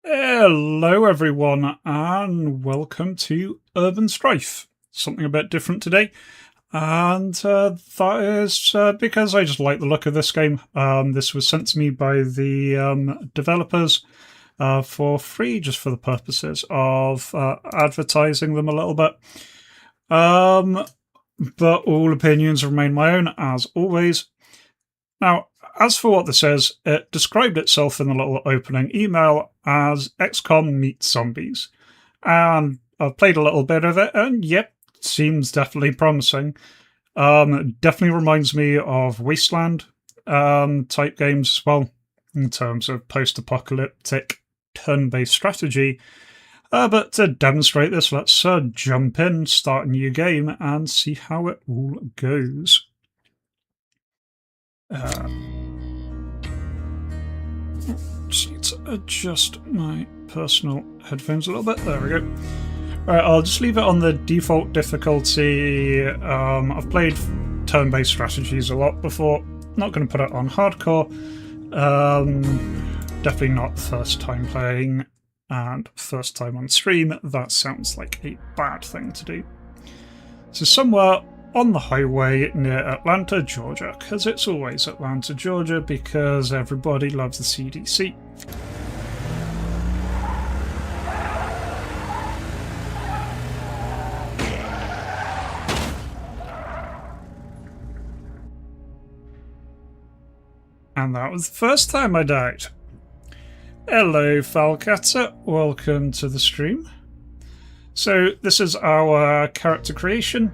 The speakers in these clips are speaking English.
Hello everyone and welcome to Urban Strife. Something a bit different today, and that is because I just like the look of this game. This was sent to me by the developers for free, just for the purposes of advertising them a little bit. But all opinions remain my own, as always. Now, as for what this is, it described itself in the little opening email as XCOM meets zombies. And I've played a little bit of it, and yep, seems definitely promising. Definitely reminds me of Wasteland type games as well, in terms of post-apocalyptic turn-based strategy. But to demonstrate this, let's jump in, start a new game, and see how it all goes. Just need to adjust my personal headphones a little bit. There we go. Alright, I'll just leave it on the default difficulty. I've played turn-based strategies a lot before. Not going to put it on hardcore. Definitely not first time playing and first time on stream. That sounds like a bad thing to do. So somewhere on the highway near Atlanta, Georgia, because it's always Atlanta, Georgia, because everybody loves the CDC. And that was the first time I died. Hello, Falcatter. Welcome to the stream. So this is our character creation.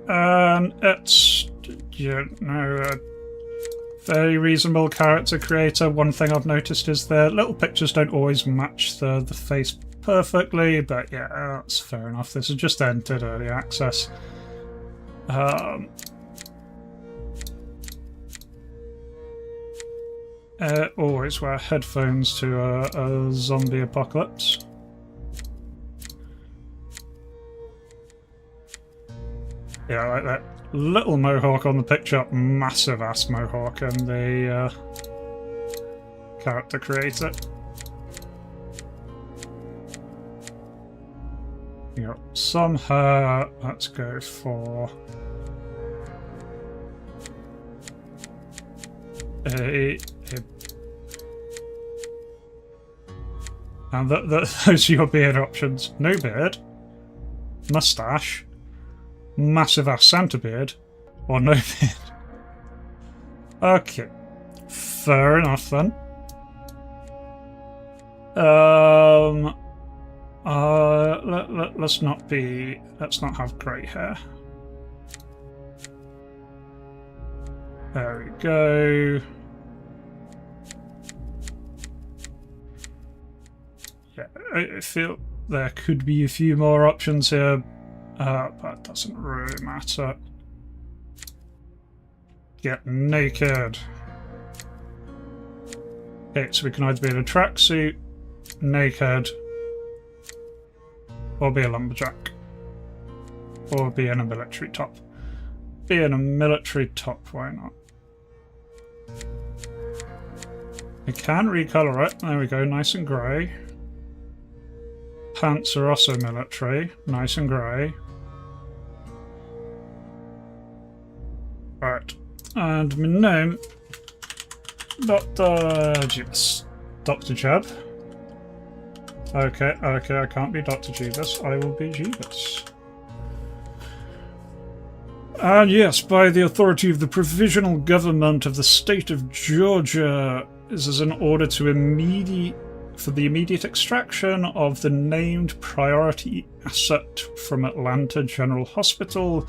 And it's, a very reasonable character creator. One thing I've noticed is the little pictures don't always match the face perfectly, but yeah, that's fair enough. This is just entered early access. Always wear headphones to a zombie apocalypse. Yeah, I like that little mohawk on the picture, massive ass mohawk, and the character creator. You got some hair. Let's go for and those are your beard options. No beard, mustache, massive ass Santa beard, or no beard. Okay, fair enough then. Let's not have grey hair. There we go. Yeah, I feel there could be a few more options here. But it doesn't really matter. Get naked. Okay, so we can either be in a tracksuit, naked, or be a lumberjack. Or be in a military top. Be in a military top, why not? We can recolor it. There we go, nice and grey. Pants are also military, nice and grey. Right, and my name, Dr. Jeebus. Dr. Jeb. Okay, I can't be Dr. Jeebus, I will be Jeebus. And yes, by the authority of the Provisional Government of the State of Georgia, this is an order to for the immediate extraction of the named priority asset from Atlanta General Hospital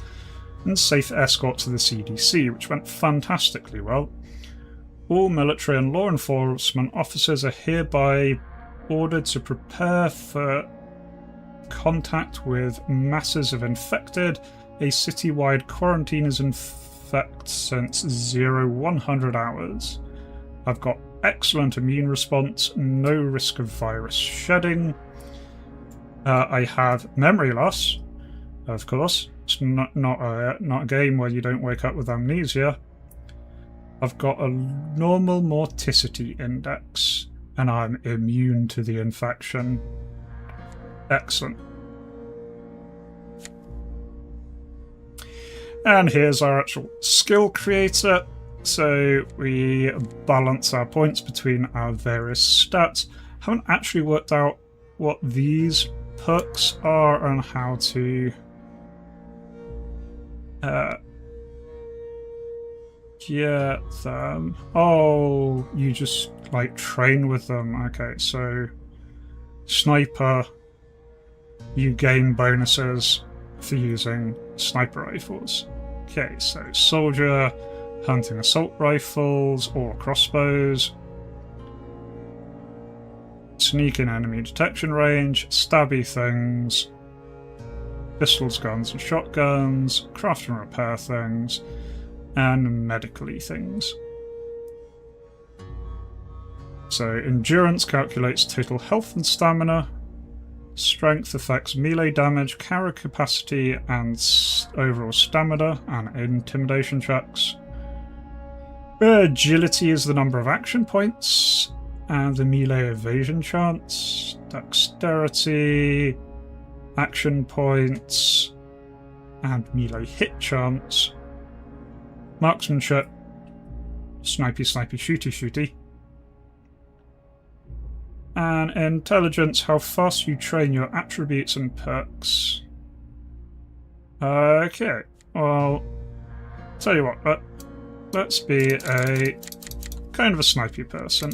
and safe escort to the CDC, which went fantastically well. All military and law enforcement officers are hereby ordered to prepare for contact with masses of infected. A citywide quarantine is in effect since 0100 hours. I've got excellent immune response, no risk of virus shedding. I have memory loss, of course. It's not a game where you don't wake up with amnesia. I've got a normal morticity index. And I'm immune to the infection. Excellent. And here's our actual skill creator. So we balance our points between our various stats. Haven't actually worked out what these perks are and how to get them. Oh, you just like train with them. Okay, so sniper, you gain bonuses for using sniper rifles. Okay, so soldier, hunting assault rifles or crossbows, sneak in enemy detection range, stabby things, pistols, guns and shotguns, craft and repair things, and medically things. So endurance calculates total health and stamina. Strength affects melee damage, carry capacity, and overall stamina and intimidation checks. Agility is the number of action points and the melee evasion chance. Dexterity, action points, and melee hit chance. Marksmanship, snipey, shooty, shooty. And intelligence, how fast you train your attributes and perks. Okay, well, tell you what, let's be a kind of a snipey person.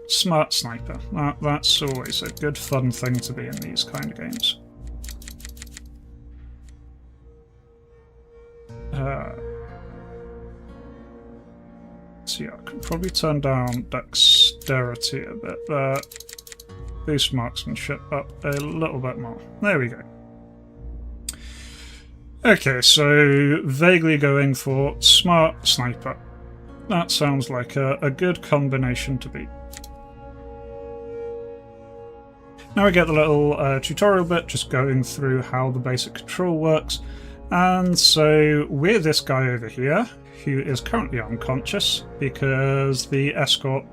Smart sniper. That's always a good fun thing to be in these kind of games. So yeah, I can probably turn down dexterity a bit there. Boost marksmanship up a little bit more. There we go. Okay, so vaguely going for smart sniper. That sounds like a good combination to beat. Now we get the little tutorial bit, just going through how the basic control works. And so we're this guy over here, who is currently unconscious because the escort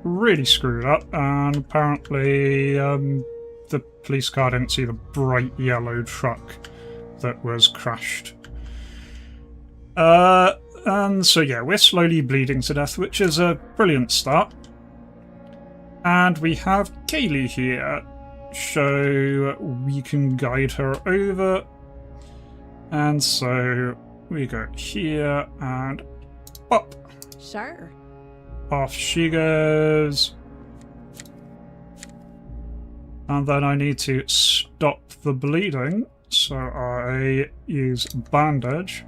really screwed up, and apparently the police car didn't see the bright yellow truck that was crashed. And so yeah, we're slowly bleeding to death, which is a brilliant start. And we have Kaylee here, so we can guide her over. And so we go here and up. Sure. Off she goes. And then I need to stop the bleeding, so I use bandage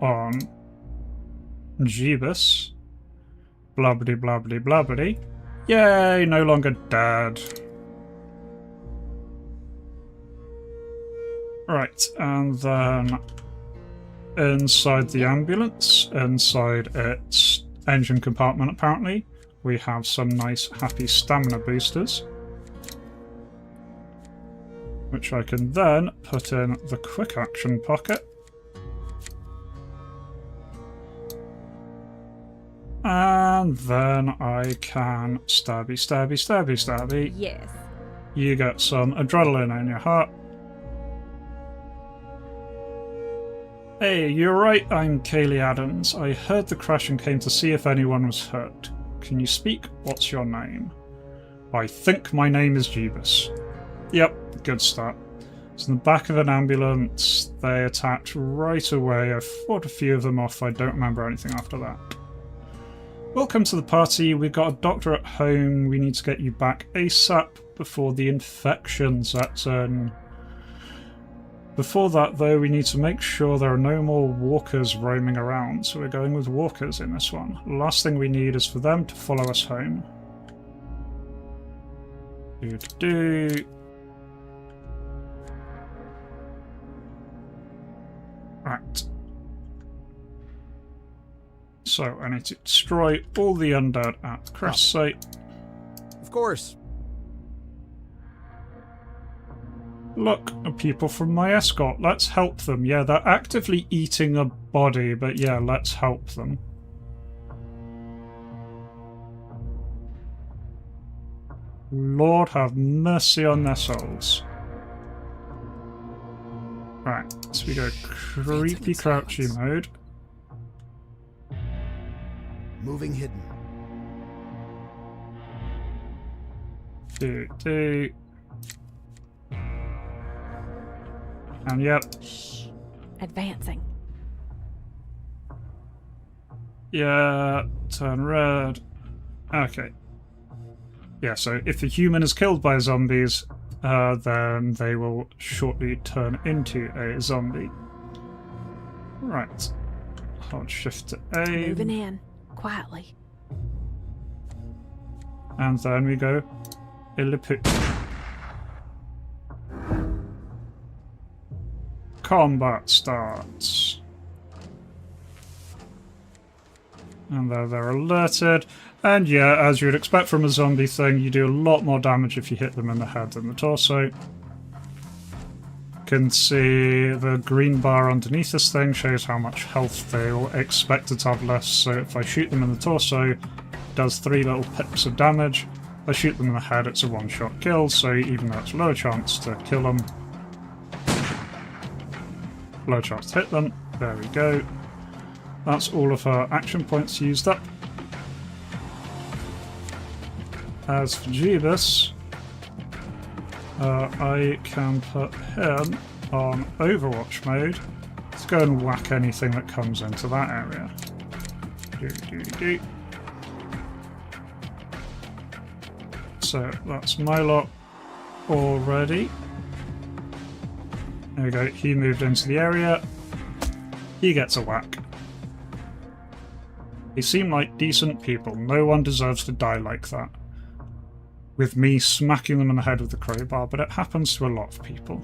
on Jeebus. Blubbity blubbity blubbity. Yay, no longer dead. Right, and then inside the ambulance, inside its engine compartment apparently, we have some nice happy stamina boosters, which I can then put in the quick action pocket. And then I can stabby, stabby, stabby, stabby. Yes. You get some adrenaline in your heart. Hey, you're right, I'm Kaylee Adams. I heard the crash and came to see if anyone was hurt. Can you speak? What's your name? I think my name is Jeebus. Yep, good start. It's in the back of an ambulance. They attacked right away. I fought a few of them off. I don't remember anything after that. Welcome to the party. We've got a doctor at home. We need to get you back ASAP before the infection sets in. Before that, though, we need to make sure there are no more walkers roaming around, so we're going with walkers in this one. Last thing we need is for them to follow us home. Do-do-do. Right. So, I need to destroy all the undead at the crash site. Of course. Look, people from my escort, let's help them. Yeah, they're actively eating a body, but yeah, let's help them. Lord have mercy on their souls. Right, so we go creepy crouchy mode. Moving hidden. Do. And yep. Shh. Advancing. Yeah, turn red. Okay. Yeah, so if a human is killed by zombies, then they will shortly turn into a zombie. Right. Hold shift to A. Moving in. Quietly. And then we go Illiput. Combat starts. And there they're alerted. And yeah, as you would expect from a zombie thing, you do a lot more damage if you hit them in the head than the torso. Can see the green bar underneath this thing shows how much health they'll expect to have less. So if I shoot them in the torso, it does 3 little pips of damage. If I shoot them in the head, it's a one-shot kill, so even though it's low chance to kill them, low chance to hit them. There we go. That's all of her action points used up. As for Jeebus, I can put him on Overwatch mode. Let's go and whack anything that comes into that area. Do. So that's my lot already. There we go, he moved into the area. He gets a whack. They seem like decent people. No one deserves to die like that. With me smacking them in the head with the crowbar, but it happens to a lot of people.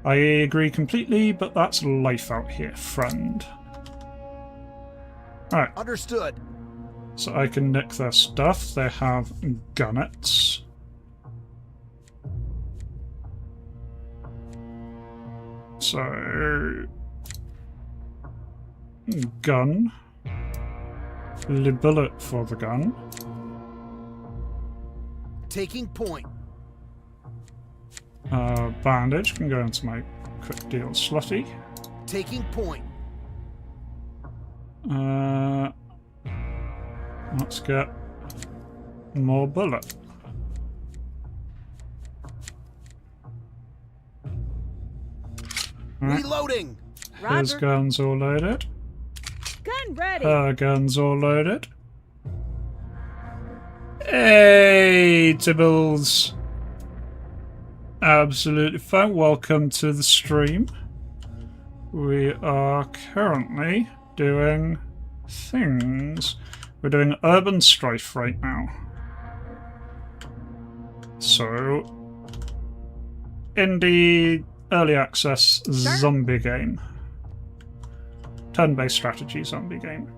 I agree completely, but that's life out here, friend. Alright. Understood. So I can nick their stuff. They have gunnets. So... gun. Bullet for the gun. Taking point. Bandage can go into my quick deal slotty. Taking point. Let's get more bullet. Right. Reloading. His gun's all loaded. Gun ready. Her gun's all loaded. Hey, Tibbles. Absolutely fine. Welcome to the stream. We are currently doing things. We're doing Urban Strife right now. So, indie early access zombie game. Turn-based strategy zombie game.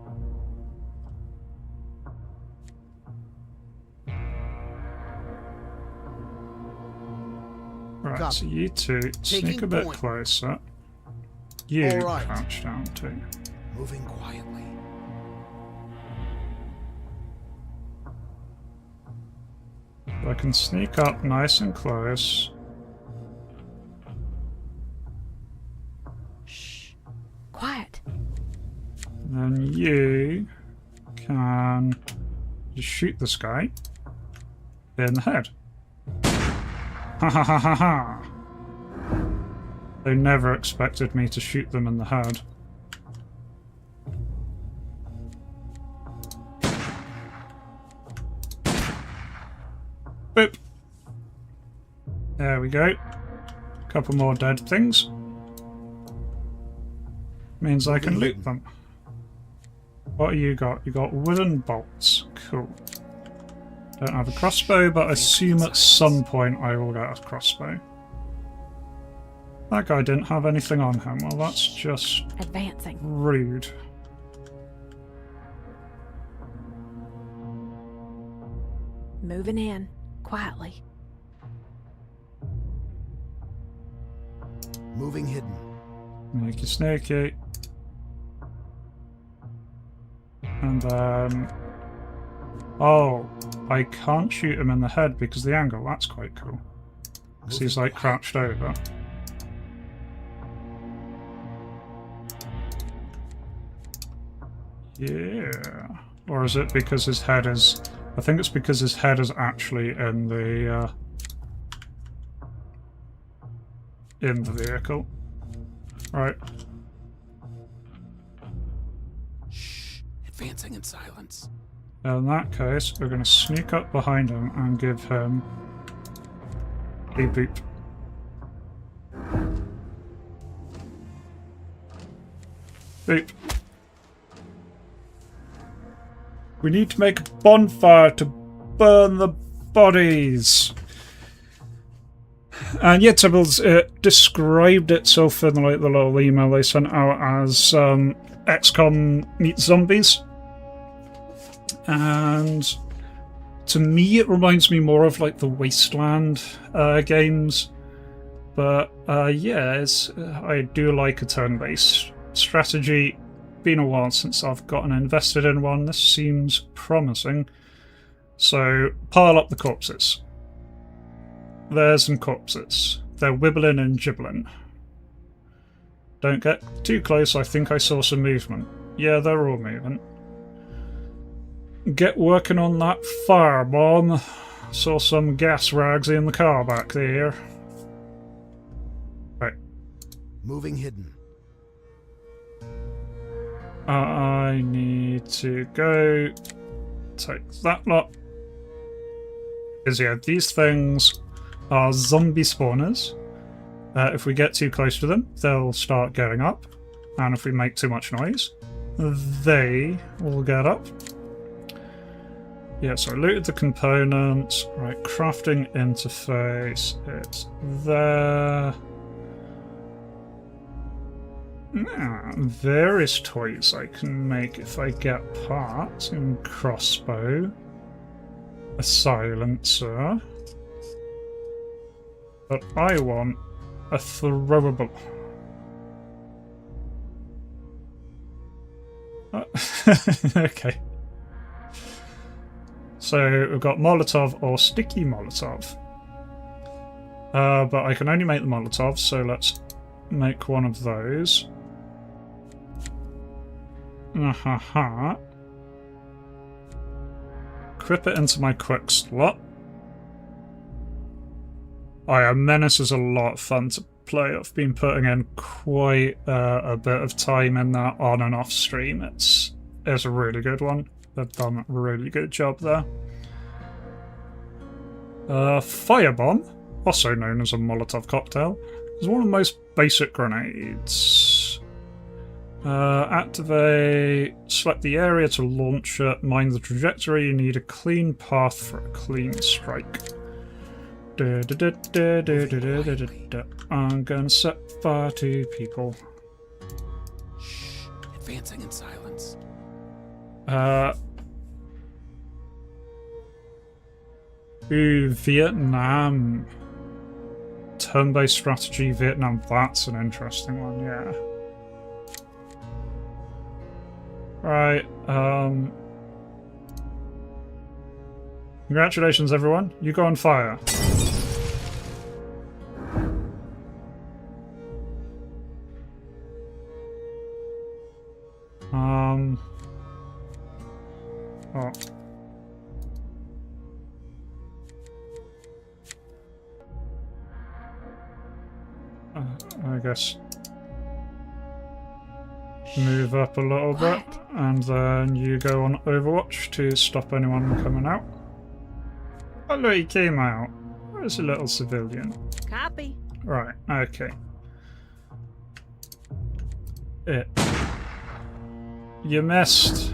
Right, Copy. so you two sneak Taking a bit point. closer. You All right. crouch down too. Moving quietly. I can sneak up nice and close. Shh. Quiet. And then you can just shoot this guy in the head. Ha ha ha ha ha! They never expected me to shoot them in the head. Boop! There we go. Couple more dead things. Means I can loot them. What do you got? You got wooden bolts. Cool. Don't have a crossbow, but I assume at some point I will get a crossbow. That guy didn't have anything on him. Well, that's just Advancing. rude. Moving in. Quietly. Moving hidden. Sneaky, sneaky. And then Oh, I can't shoot him in the head because of the angle. That's quite cool. Because he's like crouched over. Yeah. Or is it because his head is... I think it's because his head is actually in the vehicle. Right. Shh. Advancing in silence. In that case, we're going to sneak up behind him and give him a boop. Boop. We need to make a bonfire to burn the bodies. And yeah, Tibbles described itself in like the little email they sent out as XCOM meets zombies. And to me it reminds me more of like the Wasteland games. But yeah, I do like a turn-based strategy. Been a while since I've gotten invested in one. This seems promising. So pile up the corpses. There's some corpses. They're wibbling and gibbling. Don't get too close, I think I saw some movement. Yeah, they're all moving. Get working on that firebomb. Saw some gas rags in the car back there. Right. Moving hidden. I need to go take that lot. Because yeah, these things are zombie spawners. If we get too close to them, they'll start going up. And if we make too much noise, they will get up. Yeah, so I looted the components. Right, crafting interface. It's there. Various toys I can make if I get parts. And crossbow. A silencer. But I want a throwable. Okay. So we've got Molotov or Sticky Molotov. But I can only make the Molotov, so let's make one of those. Crip it into my quick slot. Oh yeah, Menace is a lot of fun to play. I've been putting in quite a bit of time in that on and off stream. It's a really good one. They've done a really good job there. Firebomb, also known as a Molotov cocktail, is one of the most basic grenades. Activate, select the area to launch it, mind the trajectory, you need a clean path for a clean strike. I'm gonna set fire to people. Shh. Advancing in silence. Ooh, Vietnam. Turn-based strategy, Vietnam. That's an interesting one, yeah. Right, congratulations, everyone. You go on fire. Oh. I guess move up a little bit, and then you go on Overwatch to stop anyone coming out. Oh look, he came out. Where's a little civilian? Copy. Right, okay. You missed.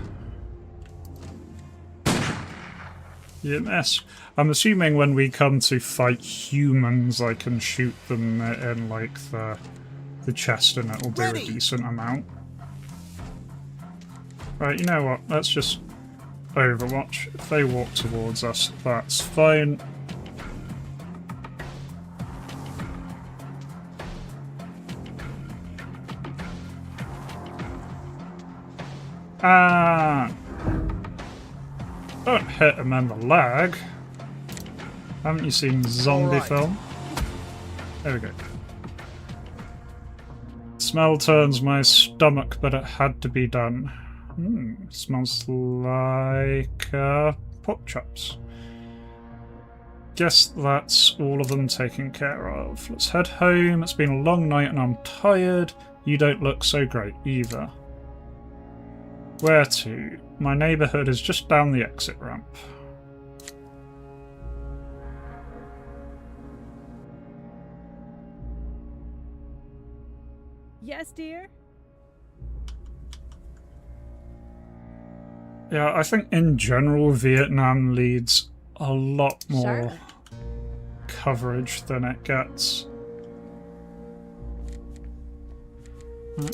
You missed. I'm assuming when we come to fight humans, I can shoot them in like the chest and it'll do a decent amount. Right, you know what? Let's just Overwatch. If they walk towards us, that's fine. Ah! Don't hit him in the leg. Haven't you seen zombie film? There we go. Smell turns my stomach, but it had to be done. Smells like pork chops. Guess that's all of them taken care of. Let's head home. It's been a long night and I'm tired. You don't look so great either. Where to? My neighbourhood is just down the exit ramp. Yes, dear? Yeah, I think in general Vietnam needs a lot more Sure. coverage than it gets.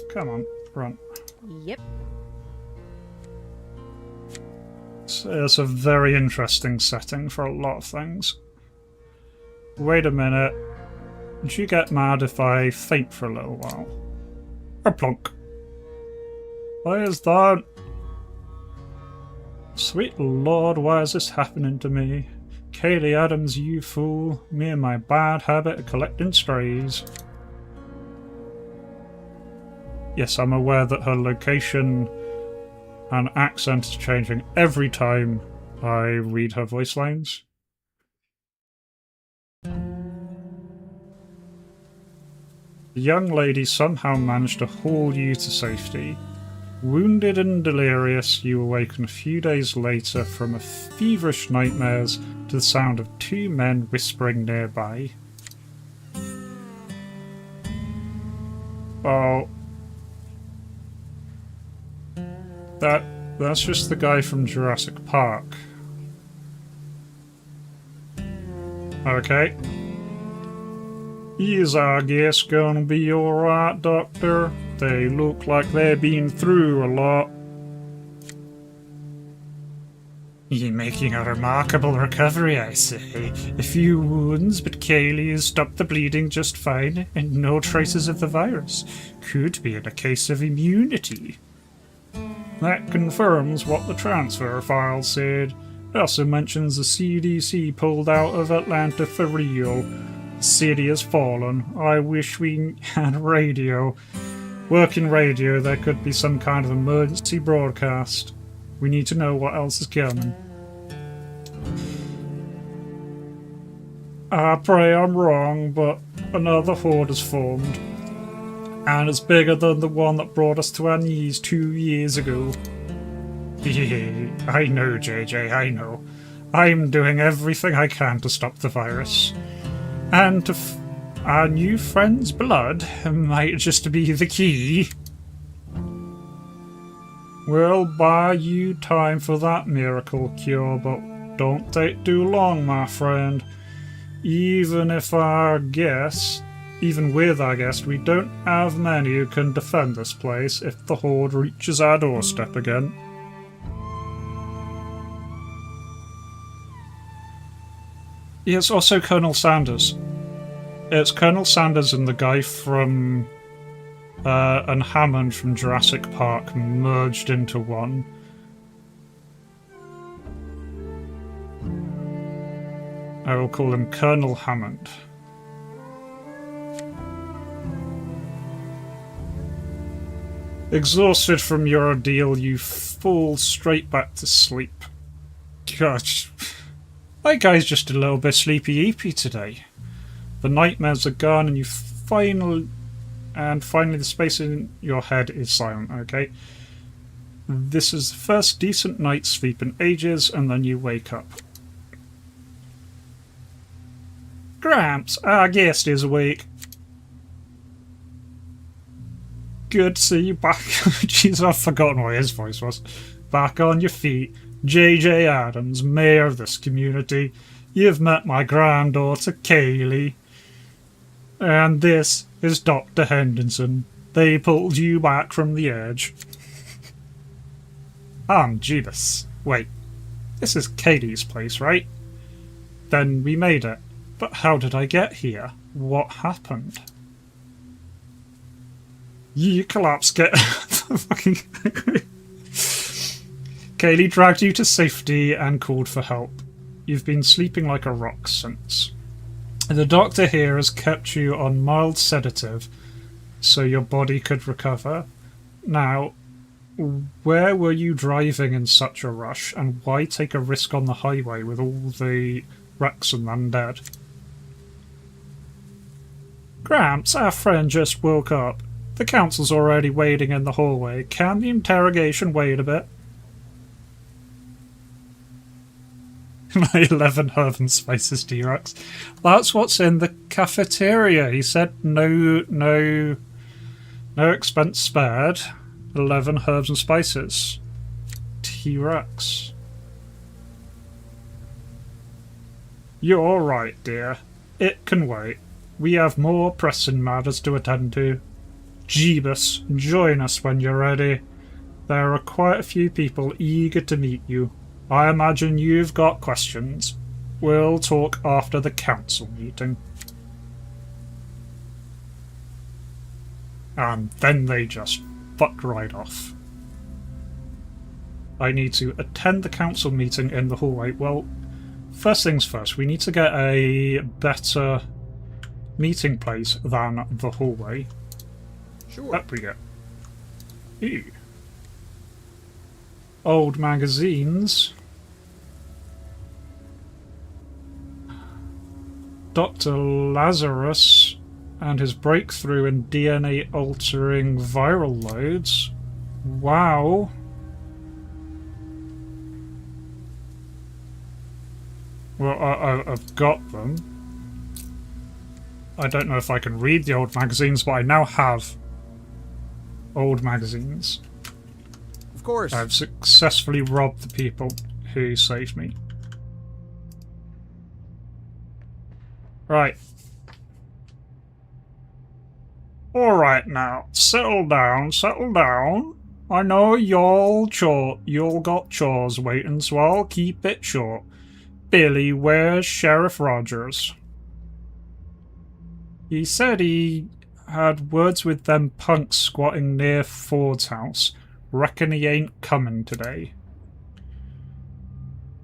Come on, run. Yep. It's a very interesting setting for a lot of things. Wait a minute. Would you get mad if I faint for a little while? A plonk. Why is that? Sweet Lord, why is this happening to me? Kaylee Adams, you fool. Me and my bad habit of collecting strays. Yes, I'm aware that her location and accent is changing every time I read her voice lines. The young lady somehow managed to haul you to safety. Wounded and delirious, you awaken a few days later from a feverish nightmares to the sound of two men whispering nearby. Oh. That's just the guy from Jurassic Park. Okay. Is I guess gonna be alright, Doctor? They look like they've been through a lot. You're making a remarkable recovery, I say. A few wounds, but Kaylee has stopped the bleeding just fine, and no traces of the virus. Could be in a case of immunity. That confirms what the transfer file said. It also mentions the CDC pulled out of Atlanta for real. The city has fallen. I wish we had radio. Working radio, there could be some kind of emergency broadcast. We need to know what else is coming. I pray I'm wrong, but another horde has formed. And it's bigger than the one that brought us to our knees 2 years ago. I know, JJ, I know. I'm doing everything I can to stop the virus. And to our new friend's blood might just be the key. We'll buy you time for that miracle cure, but don't take too long, my friend. Even with our guest, we don't have many who can defend this place if the horde reaches our doorstep again. Yeah, it's also Colonel Sanders. It's Colonel Sanders and the guy from and Hammond from Jurassic Park merged into one. I will call him Colonel Hammond. Exhausted from your ordeal, you fall straight back to sleep. Gosh, that guy's just a little bit sleepy-eepy today. The nightmares are gone and finally the space in your head is silent, okay? This is the first decent night's sleep in ages, and then you wake up. Gramps, our guest is awake. Good to see you back. Jeez, I've forgotten what his voice was. Back on your feet. J.J. Adams, mayor of this community. You've met my granddaughter, Kaylee. And this is Dr. Henderson. They pulled you back from the edge. Jeebus. Wait, this is Katie's place, right? Then we made it. But how did I get here? What happened? You collapse, get the fucking... Kaylee dragged you to safety and called for help. You've been sleeping like a rock since. The doctor here has kept you on mild sedative so your body could recover. Now, where were you driving in such a rush, and why take a risk on the highway with all the wrecks and undead? Gramps, our friend just woke up. The council's already waiting in the hallway. Can the interrogation wait a bit? My 11 herb and spices T-Rex. That's what's in the cafeteria. He said no expense spared. 11 herbs and spices. T-Rex. You're right, dear. It can wait. We have more pressing matters to attend to. Jeebus, join us when you're ready. There are quite a few people eager to meet you. I imagine you've got questions. We'll talk after the council meeting. And then they just fucked right off. I need to attend the council meeting in the hallway. Well, first things first, we need to get a better meeting place than the hallway. Sure. Up we go. Ew. Old magazines. Dr. Lazarus and his breakthrough in DNA-altering viral loads. Wow. Well, I've got them. I don't know if I can read the old magazines, but I now have old magazines. Of course. I've successfully robbed the people who saved me. Right. Alright now, settle down, settle down. I know y'all got chores waiting, so I'll keep it short. Billy, where's Sheriff Rogers? He said he had words with them punks squatting near Ford's house. Reckon he ain't coming today.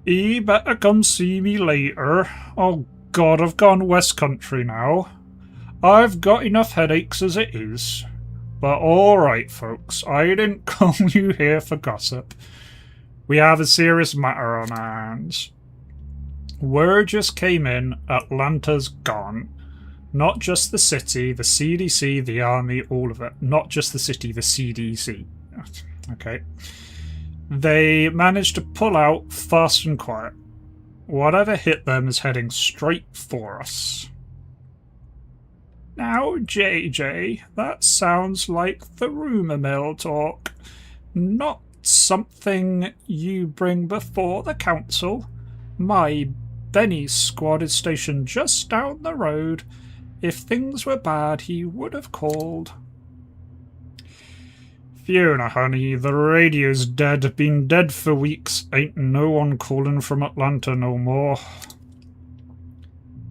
He better come see me later. Oh God, I've gone West Country now. I've got enough headaches as it is. But alright folks, I didn't call you here for gossip. We have a serious matter on our hands. Word just came in, Atlanta's gone. Not just the city, the CDC, the army, all of it. Not just the city, the CDC. Okay. They managed to pull out fast and quiet. Whatever hit them is heading straight for us. Now, JJ, that sounds like the rumour mill talk. Not something you bring before the council. My Benny's squad is stationed just down the road. If things were bad, he would have called. Fiona, honey, the radio's dead. Been dead for weeks. Ain't no one calling from Atlanta no more.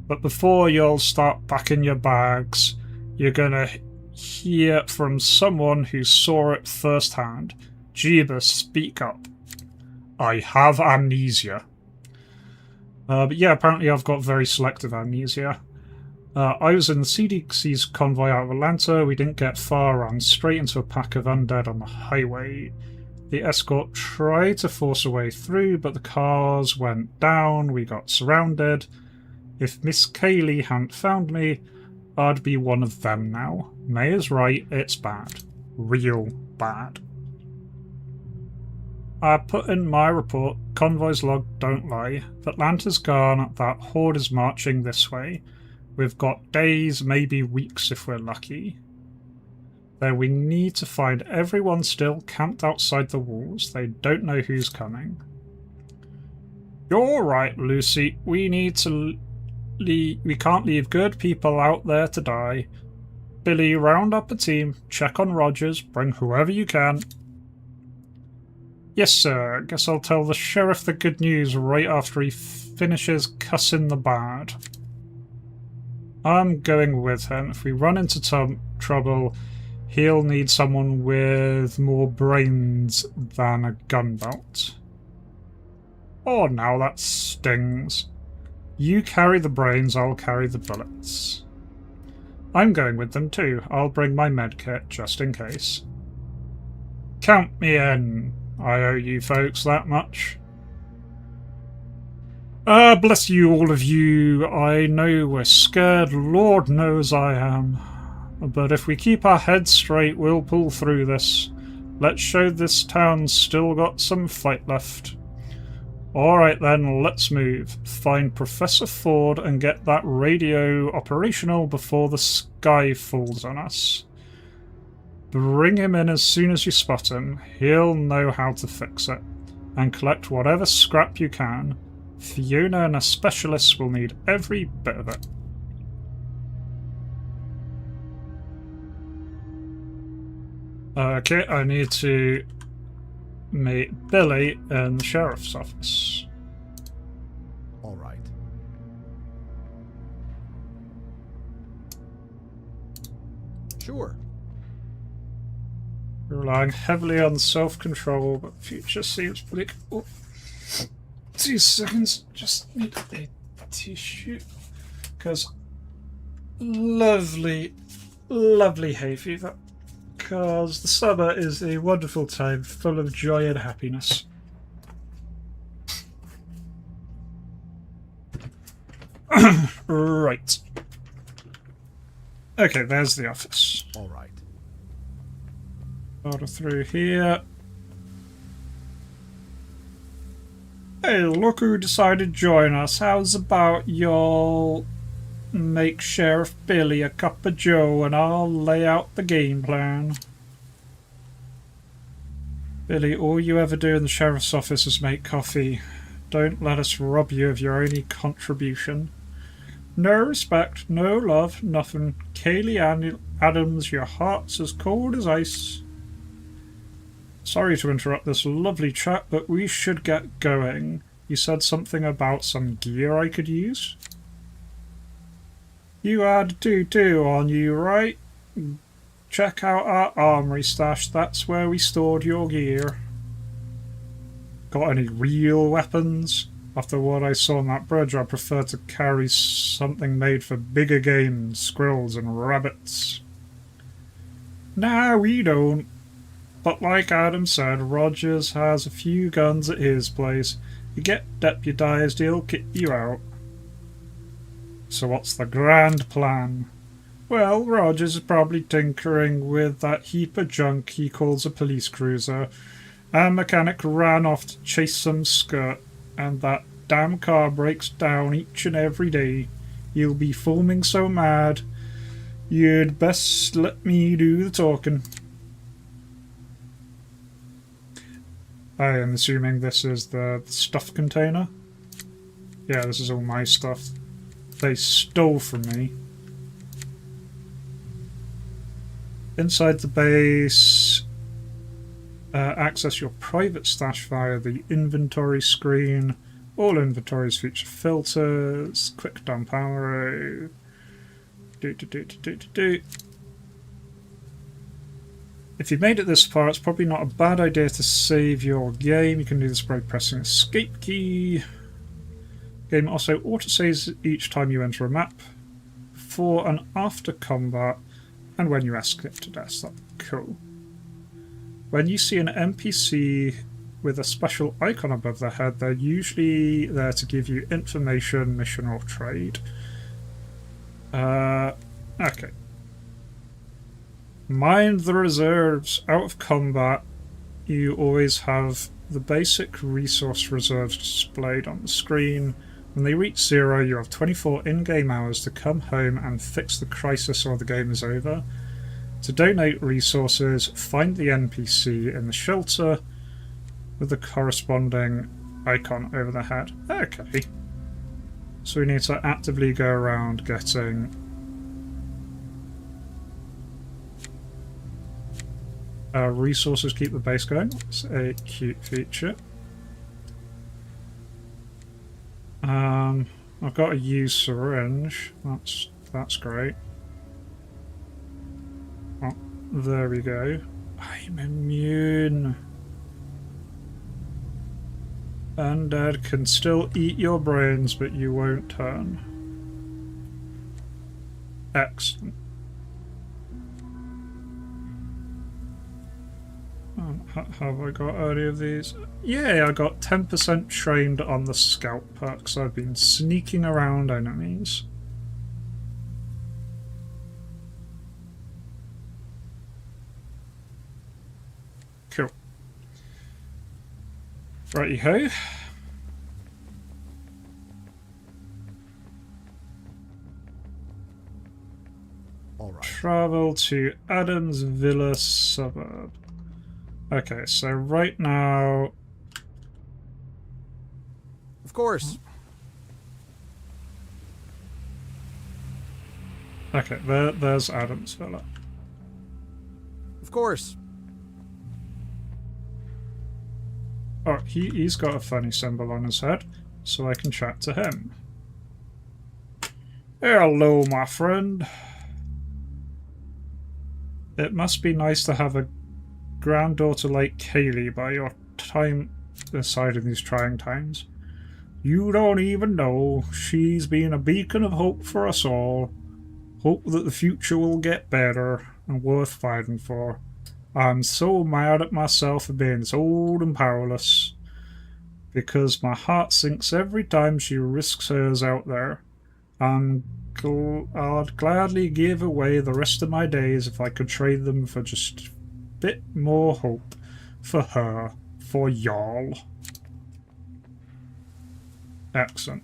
But before y'all start packing your bags, you're gonna hear from someone who saw it firsthand. Jeebus, speak up. I have amnesia. But yeah, apparently I've got very selective amnesia. I was in the CDC's convoy out of Atlanta. We didn't get far, ran straight into a pack of undead on the highway. The escort tried to force a way through, but the cars went down. We got surrounded. If Miss Kaylee hadn't found me, I'd be one of them now. May is right, it's bad. Real bad. I put in my report, convoy's log don't lie. Atlanta's gone, that horde is marching this way. We've got days, maybe weeks if we're lucky. Then we need to find everyone still camped outside the walls. They don't know who's coming. You're right, Lucy. We can't leave good people out there to die. Billy, round up a team, check on Rogers, bring whoever you can. Yes, sir. Guess I'll tell the sheriff the good news right after he finishes cussing the bad. I'm going with him. If we run into trouble, he'll need someone with more brains than a gun belt. Oh, now that stings. You carry the brains, I'll carry the bullets. I'm going with them too. I'll bring my medkit just in case. Count me in. I owe you folks that much. Bless you, all of you. I know we're scared, Lord knows I am. But if we keep our heads straight, we'll pull through this. Let's show this town's still got some fight left. Alright then, let's move. Find Professor Ford and get that radio operational before the sky falls on us. Bring him in as soon as you spot him. He'll know how to fix it. And collect whatever scrap you can. Fiona and a specialist will need every bit of it. Okay, I need to meet Billy in the sheriff's office. All right. Sure. Relying heavily on self-control, but the future seems bleak. Oh. 2 seconds, just need a tissue. Because lovely hay fever. Because the summer is a wonderful time full of joy and happiness. Right. Okay, there's the office. All right. Order through here. Hey, look who decided to join us. How's about y'all make Sheriff Billy a cup of joe and I'll lay out the game plan. Billy, all you ever do in the sheriff's office is make coffee. Don't let us rob you of your only contribution. No respect, no love, nothing. Kaylee Adams, your heart's as cold as ice. Sorry to interrupt this lovely chat, but we should get going. You said something about some gear I could use? You had a tutu on you, right? Check out our armory stash, that's where we stored your gear. Got any real weapons? After what I saw on that bridge, I prefer to carry something made for bigger game, squirrels and rabbits. Nah, we don't. But like Adam said, Rogers has a few guns at his place. You get deputized, he'll kick you out. So what's the grand plan? Well, Rogers is probably tinkering with that heap of junk he calls a police cruiser. A mechanic ran off to chase some skirt, and that damn car breaks down each and every day. He'll be foaming so mad. You'd best let me do the talking. I am assuming this is the stuff container. Yeah, this is all my stuff. They stole from me. Inside the base, access your private stash via the inventory screen. All inventories feature filters, quick dump arrow. If you've made it this far, it's probably not a bad idea to save your game. You can do this by pressing escape key. Game also autosaves each time you enter a map, before and after combat, and when you escape to death. That's cool. When you see an NPC with a special icon above their head, they're usually there to give you information, mission, or trade. Okay. Mind the reserves. Out of combat, you always have the basic resource reserves displayed on the screen. When they reach 0, you have 24 in-game hours to come home and fix the crisis or the game is over. To donate resources, find the NPC in the shelter with the corresponding icon over the head. Okay. So we need to actively go around getting resources, keep the base going. That's a cute feature. I've got a used syringe. That's great. Oh, there we go. I'm immune. Undead can still eat your brains, but you won't turn. Excellent. Have I got any of these? Yeah, I got 10% trained on the scout perks. I've been sneaking around enemies. Cool. Righty-ho. All right. Travel to Adams Villa suburb. Okay, so right now... Of course. Okay, there's Adams Villa. Of course. Oh, he's got a funny symbol on his head, so I can chat to him. Hello, my friend. It must be nice to have a granddaughter like Kaylee by your side in these trying times. You don't even know. She's been a beacon of hope for us all. Hope that the future will get better and worth fighting for. I'm so mad at myself for being so old and powerless, because my heart sinks every time she risks hers out there. I'd gladly give away the rest of my days if I could trade them for just a bit more hope. For her. For y'all. Excellent.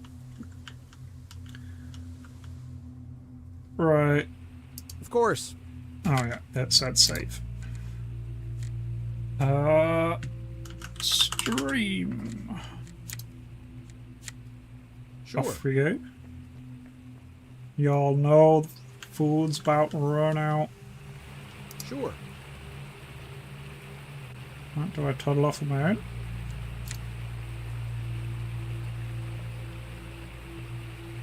Right. Of course. Oh yeah, it said save. Stream. Sure. Off we go. Y'all know the food's about to run out. Sure. Right, do I toddle off on my own?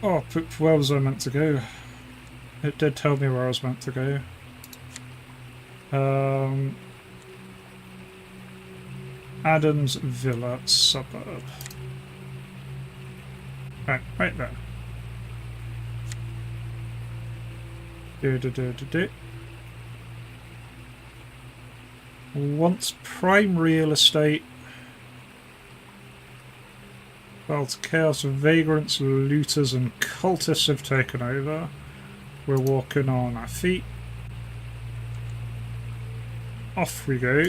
Oh, where was I meant to go? It did tell me where I was meant to go. Adams Villa suburb. Right there. Once prime real estate. Well, chaos, vagrants, looters, and cultists have taken over. We're walking on our feet. Off we go.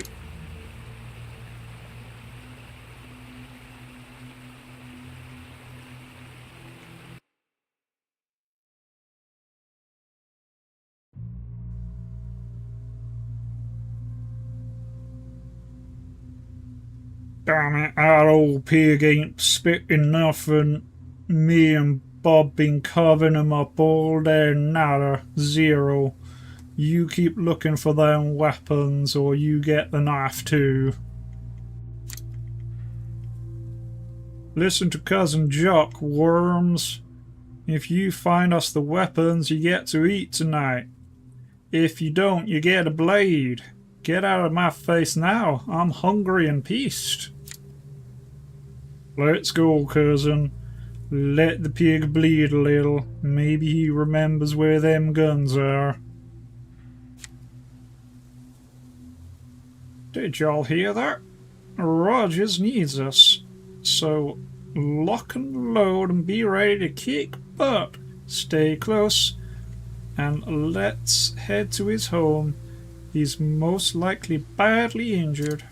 Damn it, that old pig ain't spitting nothing. Me and Bob been carving him up all day, nada, zero. You keep looking for them weapons or you get the knife too. Listen to Cousin Jock, worms. If you find us the weapons, you get to eat tonight. If you don't, you get a blade. Get out of my face now. I'm hungry and pissed. Let's go, cousin. Let the pig bleed a little. Maybe he remembers where them guns are. Did y'all hear that? Rogers needs us. So lock and load and be ready to kick butt. Stay close and let's head to his home. He's most likely badly injured.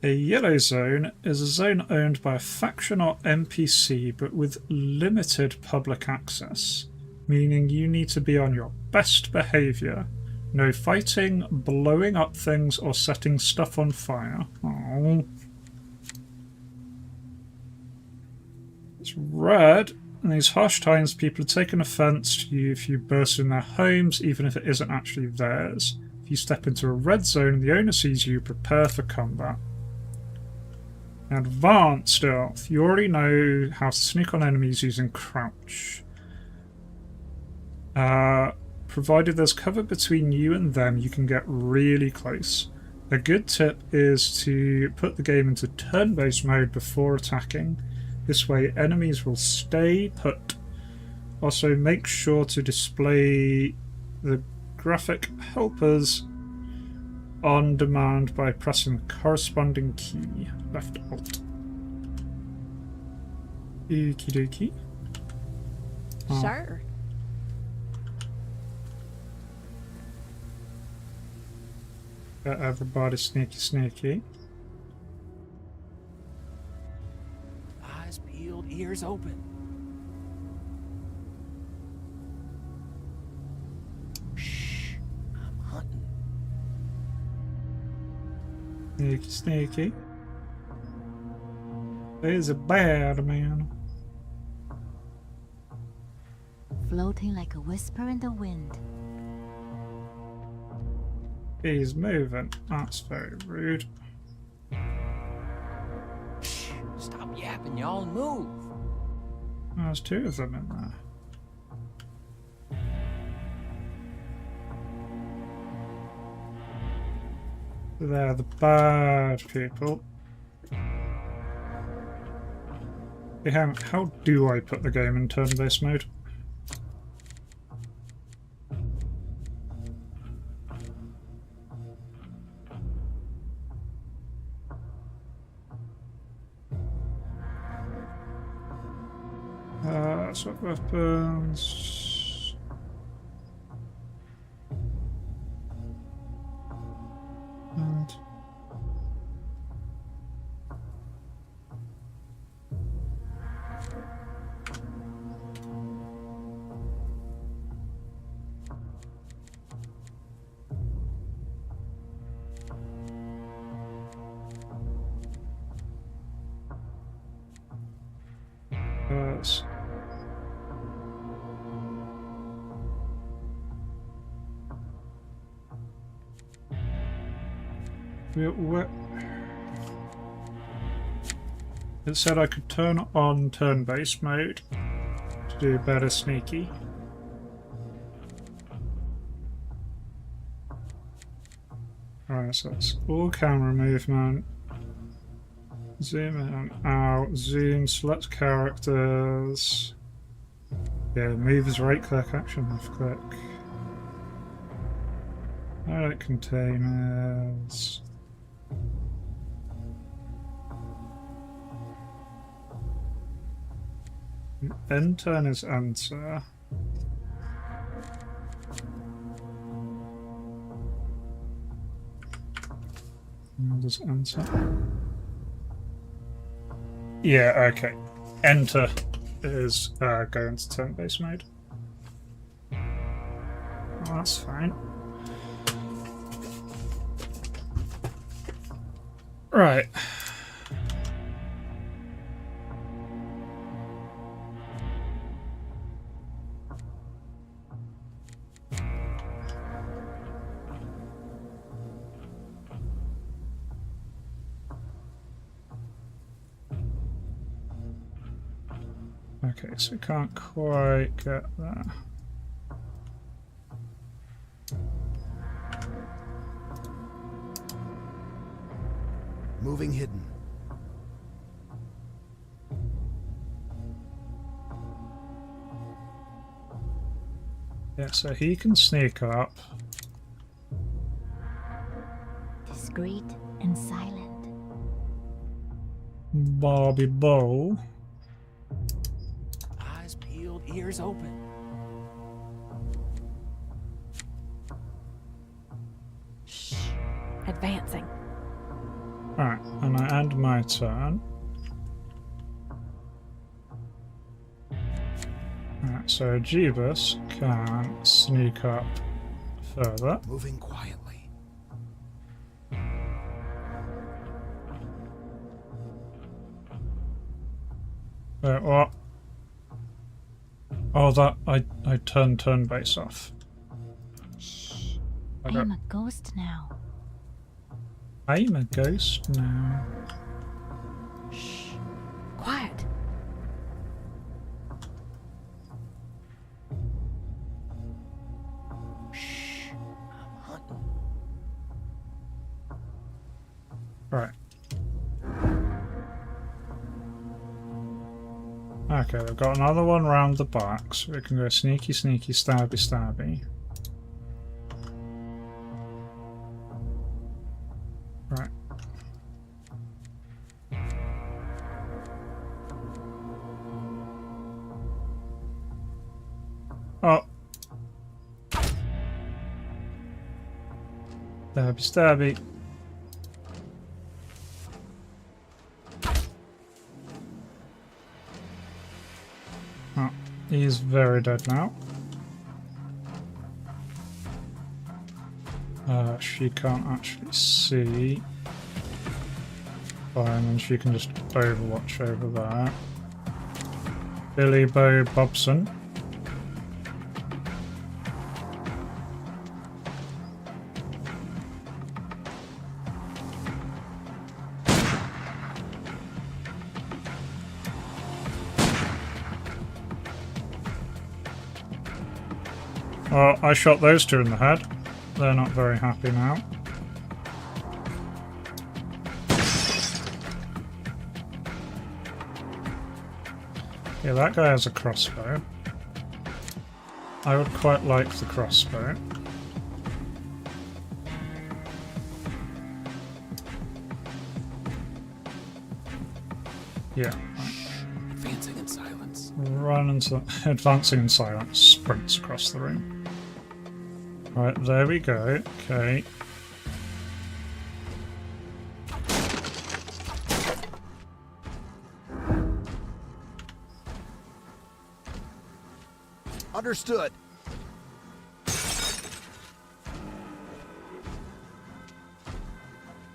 A yellow zone is a zone owned by a faction or NPC but with limited public access, meaning you need to be on your best behaviour. No fighting, blowing up things, or setting stuff on fire. Oh. It's red. In these harsh times, people are taking offence to you if you burst in their homes, even if it isn't actually theirs. If you step into a red zone and the owner sees you, prepare for combat. Advanced stealth. You already know how to sneak on enemies using crouch. Provided there's cover between you and them, you can get really close. a good tip is to put the game into turn-based mode before attacking. This way enemies will stay put. Also, make sure to display the graphic helpers on demand by pressing the corresponding key, left alt. Okie dokie. Oh. Sure. Got everybody sneaky sneaky. Eyes peeled, ears open. Shh, I'm hunting. Sneaky sneaky. There's a bad man. Floating like a whisper in the wind. He's moving. That's very rude. Shh, stop yapping, y'all, and move. There's two of them in there. They're the bad people. Hey, hang on. How do I put the game in turn-based mode? Swap weapons. And it said I could turn on turn-based mode to do better sneaky. Alright, so it's all camera movement. Zoom in and out, zoom, select characters. Yeah, move is right click, action left click. Highlight containers. End turn is enter. Does enter? Yeah, okay. Enter is go into turn-based mode. Well, that's fine. Right. Okay, so we can't quite get that. Moving hidden. Yeah, so he can sneak up. Discreet and silent. Bobby Bow. Eyes peeled, ears open. Shh. Advancing. Alright, and I end my turn. Alright, so Jeebus can sneak up further. Moving quietly. Wait, what? Oh, that I turned turn base off. Shh. I got- I'm a ghost now. I'm a ghost now. Shh. Quiet. Shh, I'm hunting. Right. Okay, we've got another one round the back, so we can go sneaky, sneaky, stabby, stabby. Right. Oh. Stabby, stabby. Oh, he's very dead now. She can't actually see. Fine, and she can just overwatch over there. Billy Bo Bobson. Well, I shot those two in the head. They're not very happy now. Yeah, that guy has a crossbow. I would quite like the crossbow. Yeah. Advancing in silence. Run into advancing in silence, sprints across the room. Right, there we go. Okay. Understood.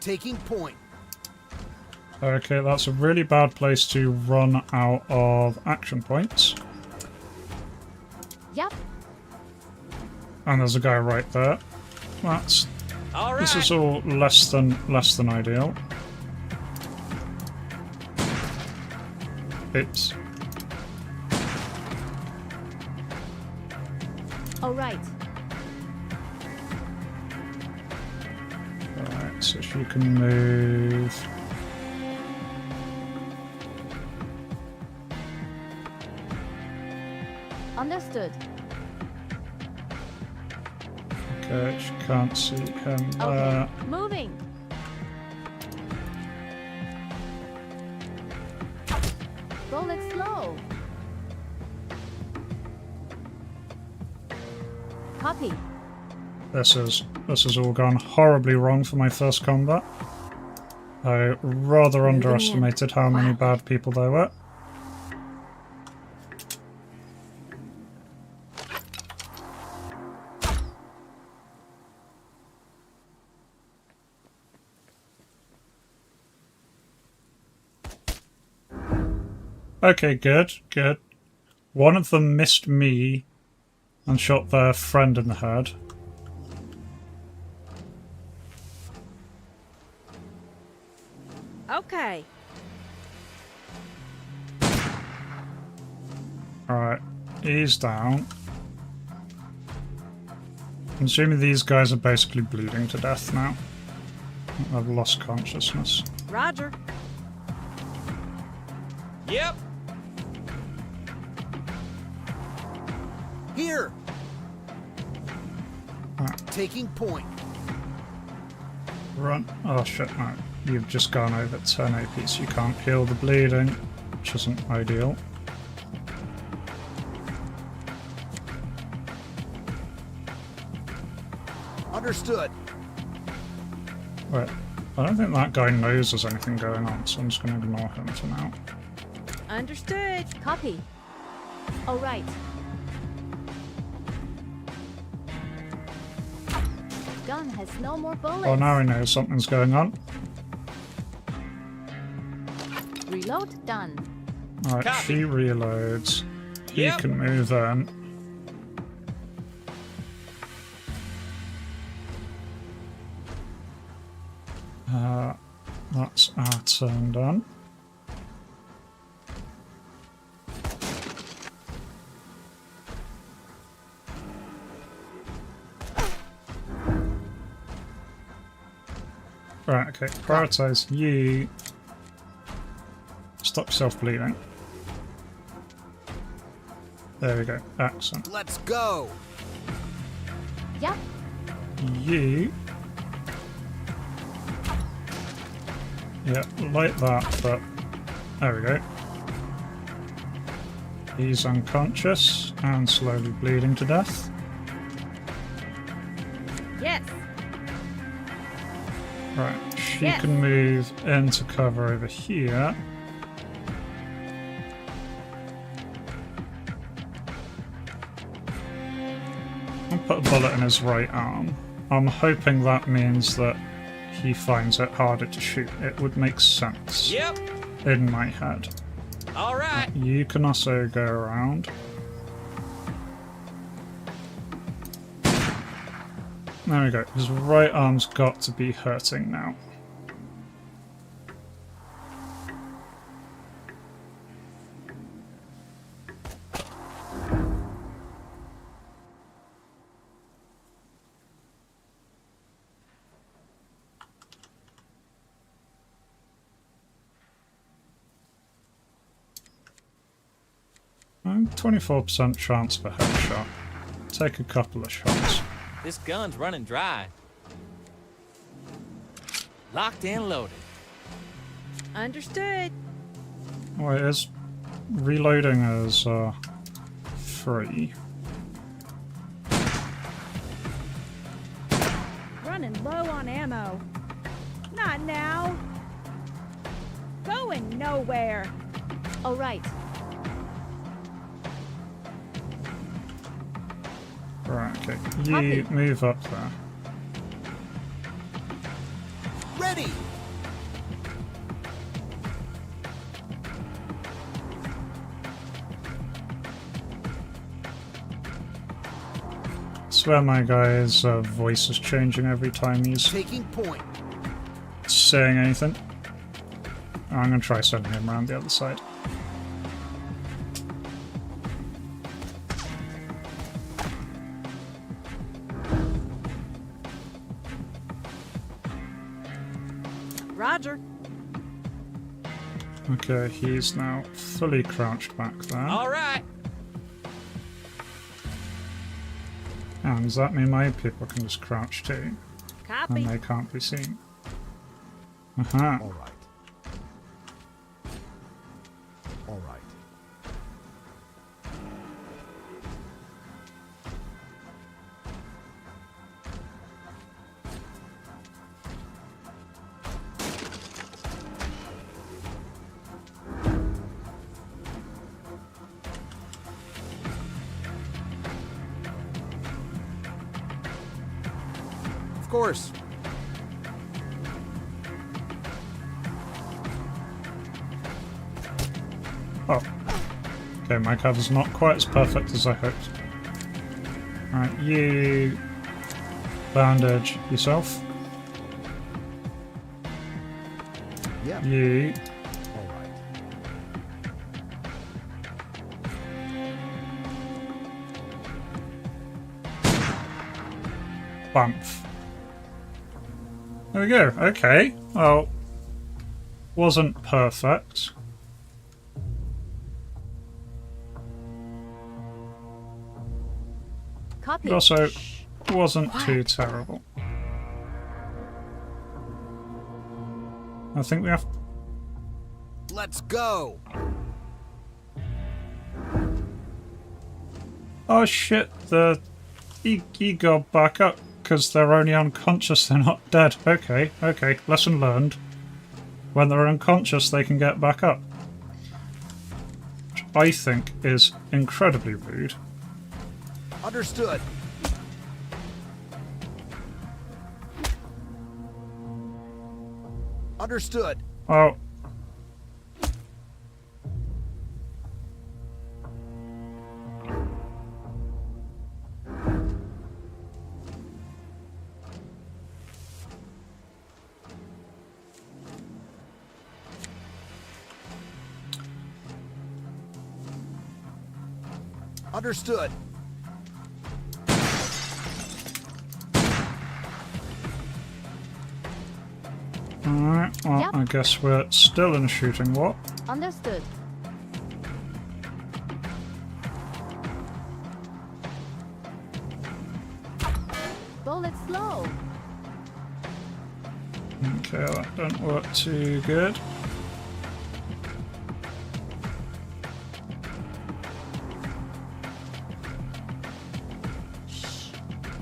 Taking point. Okay, that's a really bad place to run out of action points. Yep. And there's a guy right there. That's All right. this is all less than ideal. Oops. All right. Alright, so she can move. Understood. Okay, she can't see him there. Okay. Moving. Roll it slow. Copy. This has all gone horribly wrong for my first combat. I rather Moving underestimated how many bad people there were. Okay, good, good. One of them missed me and shot their friend in the head. Okay. Alright, he's down. I'm assuming these guys are basically bleeding to death now. I've lost consciousness. Roger. Yep. Here. Right. Taking point. Run. Oh shit, no. You've just gone over 10 AP, so you can't heal the bleeding, which isn't ideal. Understood. Wait, I don't think that guy knows there's anything going on, so I'm just going to ignore him for now. Understood. Copy. All right. Gun has no more bullets. Oh, now he knows something's going on. Reload done. Alright, Copy. she reloads. He Yep. can move in. That's our turn done. Right, okay. Prioritize you. Stop yourself bleeding. There we go. Excellent. Let's go. Yep. You. Yeah, like that, but there we go. He's unconscious and slowly bleeding to death. Yes. Right, she Yes. can move into cover over here. I'll put a bullet in his right arm. I'm hoping that means that he finds it harder to shoot. It would make sense Yep. in my head. All right. You can also go around. There we go. His right arm's got to be hurting now. I'm 24% chance for headshot. Take a couple of shots. This gun's running dry. Locked and loaded. Understood. Oh, it is reloading is free. Running low on ammo. Not now. Going nowhere. All right. Right, okay. Copy. You move up there. Ready. I swear my guy's voice is changing every time he's Taking point. saying anything. I'm gonna try sending him around the other side. Roger. Okay, he's now fully crouched back there. All right. And does that mean my people can just crouch too? Copy. And they can't be seen. Aha. All right. All right. Of course. Oh. Okay, my cover's not quite as perfect as I hoped. Alright, you bandage yourself. Yeah. You All right. bump. There we go. Okay. Well, wasn't perfect. Copy. But also wasn't too terrible. I think we have. Let's go. Oh shit! He got back up because they're only unconscious. They're not dead. Okay, okay. Lesson learned. When they're unconscious, they can get back up. Which I think is incredibly rude. Understood. Understood. Oh. Understood. Alright, well, Yep. I guess we're still in a shooting war. Understood. Bullet slow. Okay, that don't work too good.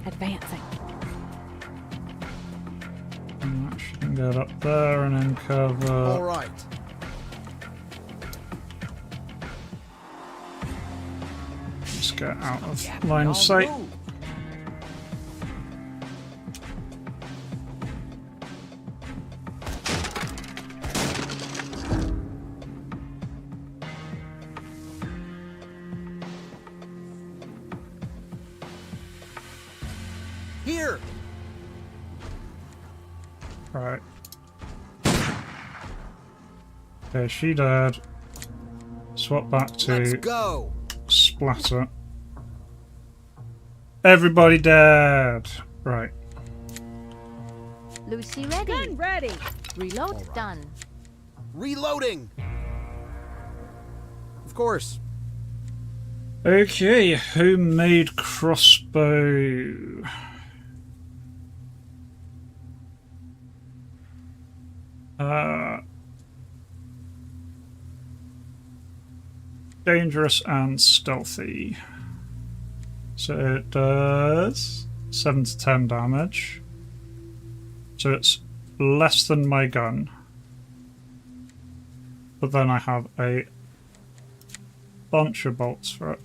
Advancing. She can get up there and then cover. All right. Let's get out of Captain line on of sight. move. Here. Right. Okay, she dead. Swap back Let's to go. splatter. Everybody dead. Right. Lucy ready. Gun ready. Reload Alright. done. Reloading. Of course. Okay, who made crossbow? Dangerous and stealthy. So it does 7 to 10 damage. So it's less than my gun. But then I have a bunch of bolts for it.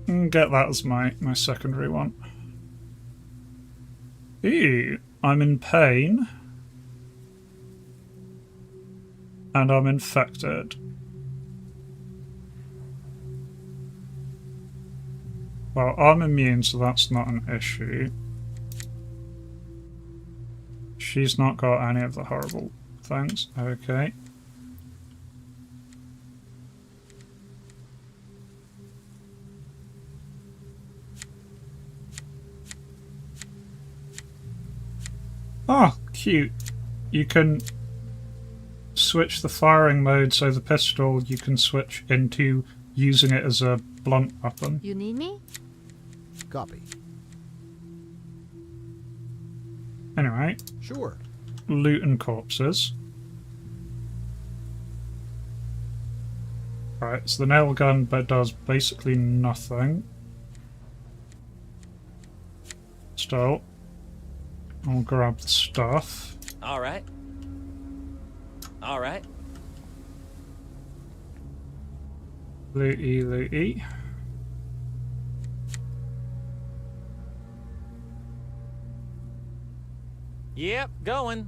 Get that as my secondary one. Ew, I'm in pain. And I'm infected. Well, I'm immune, so that's not an issue. She's not got any of the horrible things. Okay. Oh, cute. You can switch the firing mode, so the pistol you can switch into using it as a blunt weapon. You need me? Copy. Anyway, Sure. loot and corpses. Right, so the nail gun but does basically nothing. Still, I'll grab the stuff. All right. All right. Looty, looty. Yep, going.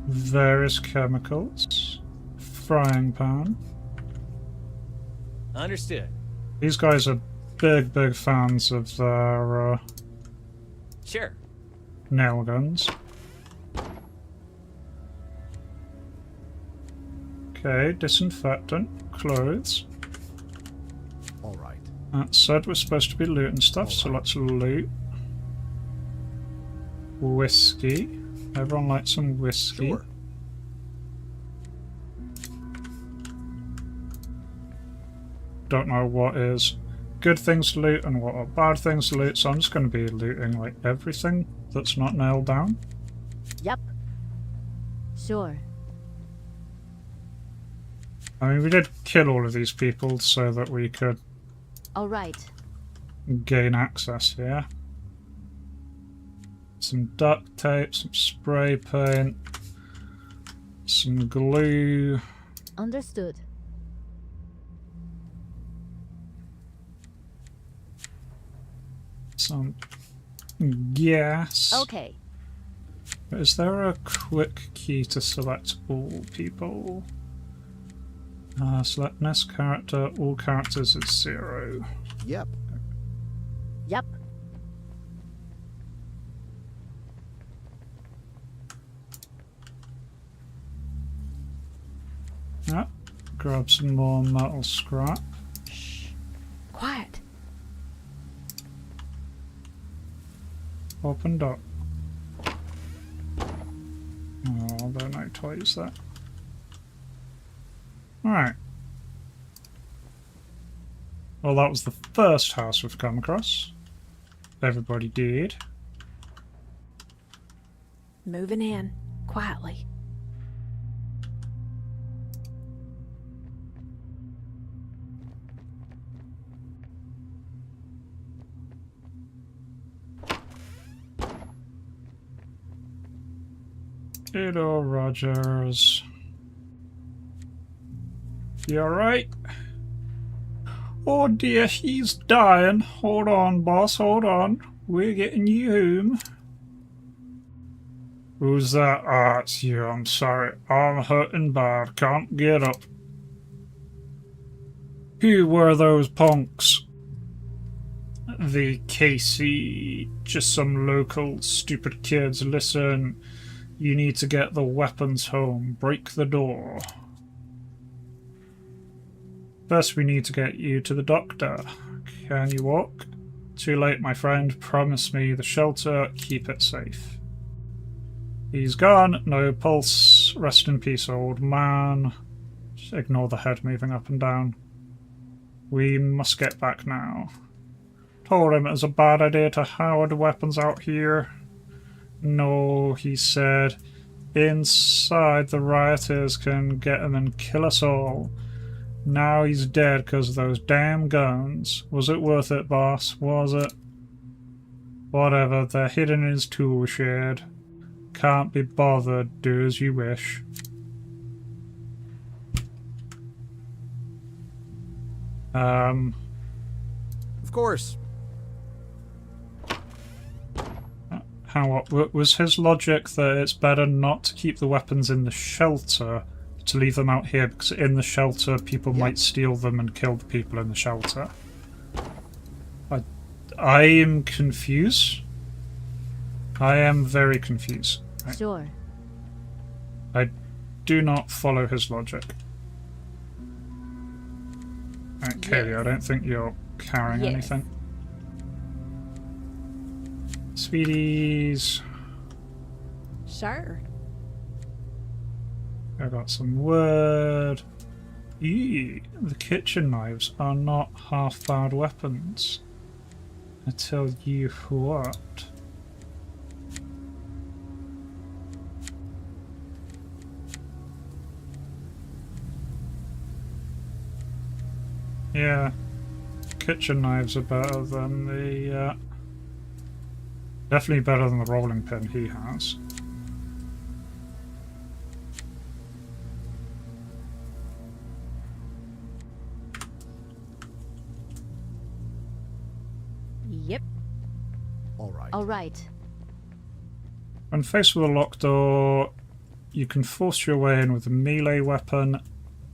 Various chemicals. Frying pan. Understood. These guys are big fans of their Sure. nail guns. Okay, disinfectant, clothes. All right. That said we're supposed to be looting stuff, so let's loot. Whiskey. Everyone likes some whiskey. Sure. Don't know what is good things to loot and what are bad things to loot, so I'm just going to be looting like everything that's not nailed down. Yep. Sure. I mean, we did kill all of these people so that we could All right. gain access here. Some duct tape, some spray paint, some glue. Understood. Some gas. Okay. Is there a quick key to select all people? Select next character, all characters is 0. Yep. Yep. Yeah. Grab some more metal scrap. Shh. Quiet. Opened up. Oh, don't know how to use that. Alright. Well, that was the first house we've come across. Everybody did. Moving in. Quietly. Hello, Rogers. You alright? Oh dear, he's dying. Hold on, boss, hold on. We're getting you home. Who's that? Ah, it's you. I'm sorry. I'm hurting bad. Can't get up. Who were those punks? The KC. Just some local stupid kids. Listen, you need to get the weapons home. Break the door. First, we need to get you to the doctor. Can you walk? Too late, my friend. Promise me the shelter. Keep it safe. He's gone. No pulse. Rest in peace, old man. Just ignore the head moving up and down. We must get back now. Told him it was a bad idea to hide weapons out here. No, he said. Inside, the rioters can get him and kill us all. Now he's dead because of those damn guns. Was it worth it, boss? Was it? Whatever, they're hidden in his tool shed. Can't be bothered. Do as you wish. Of course. What was his logic that it's better not to keep the weapons in the shelter, to leave them out here, because in the shelter people might steal them and kill the people in the shelter? I am confused. I am very confused. Sure. I do not follow his logic. Right, Kaylee, I don't think you're carrying anything. Sweeties. Sure. I got some wood. Eee, the kitchen knives are not half bad weapons. I tell you what. Yeah, kitchen knives are better than the... definitely better than the rolling pin he has. Yep. All right. All right. When faced with a locked door, you can force your way in with a melee weapon.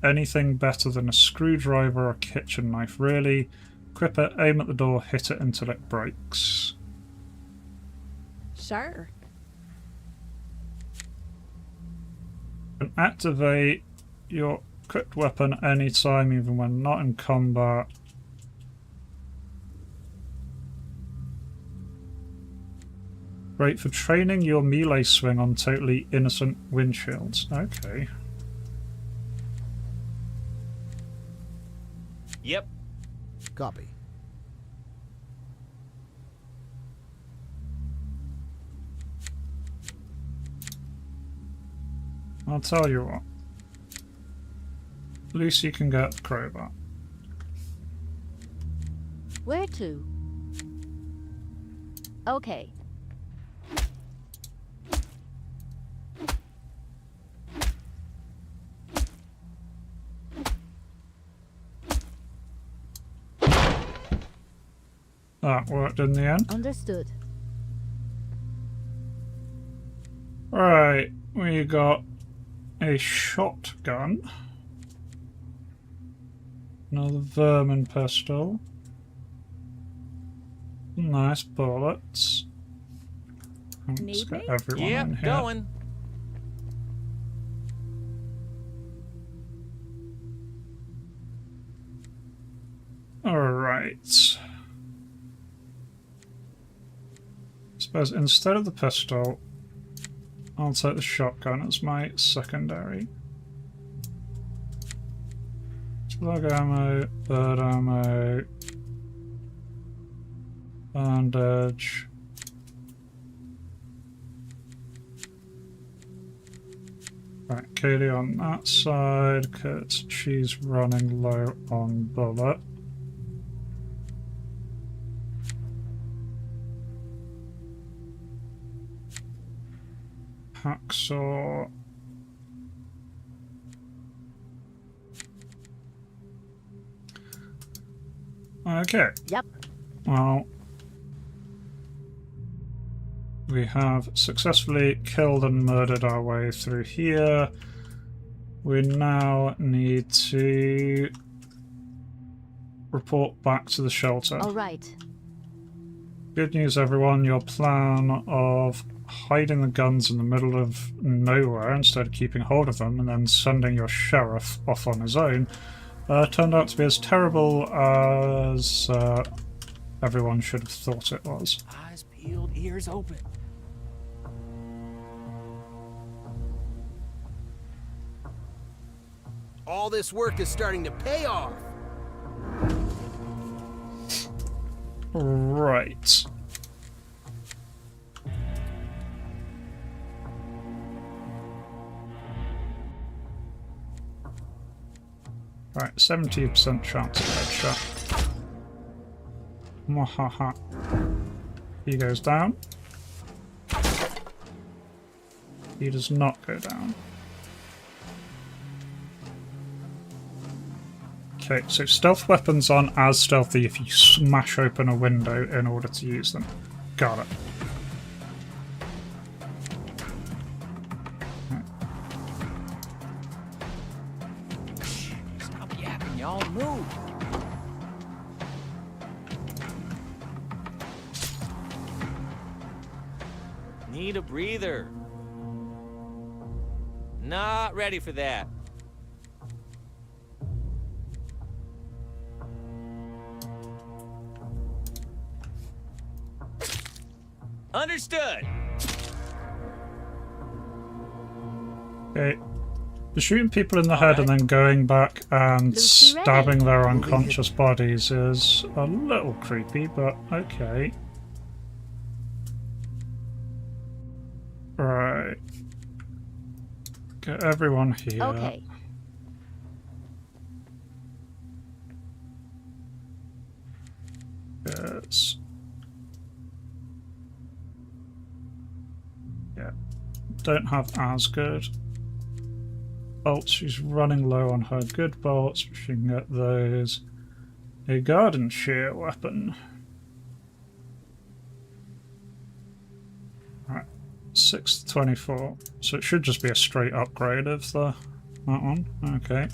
Anything better than a screwdriver or a kitchen knife, really. Equip it, aim at the door, hit it until it breaks. Sure. And activate your equipped weapon anytime, even when not in combat. Great for training your melee swing on totally innocent windshields. Okay. Yep. Copy. I'll tell you what. Lucy can get the crowbar. Where to? Okay. That worked in the end. Understood. Right, we got a shotgun. Another vermin pistol. Nice bullets. Let's Need get me? everyone in Yep, here. going. Alright. Suppose instead of the pistol, I'll take the shotgun as my secondary. Slug ammo, bird ammo, bandage. Right, Kaylee on that side, because she's running low on bullet. Hacksaw. Okay. Yep. Well, we have successfully killed and murdered our way through here. We now need to report back to the shelter. All right. Good news, everyone. Your plan of hiding the guns in the middle of nowhere instead of keeping hold of them and then sending your sheriff off on his own turned out to be as terrible as everyone should have thought it was. Eyes peeled, ears open. All this work is starting to pay off. Right. Right, 70% chance of headshot. Mwahaha. He goes down. He does not go down. Okay, so stealth weapons aren't as stealthy if you smash open a window in order to use them. Got it. Stop yapping, y'all. Move. Need a breather. Not ready for that. Understood. Okay. The shooting people in the head and then going back and Lucy Ray. stabbing their unconscious bodies is a little creepy, but okay. Right. Get everyone here. Okay. Yes. Yeah. Don't have as good bolts. She's running low on her good bolts, but she can get those. A garden shear weapon. Right. 6 to 24. So it should just be a straight upgrade of that one. Okay.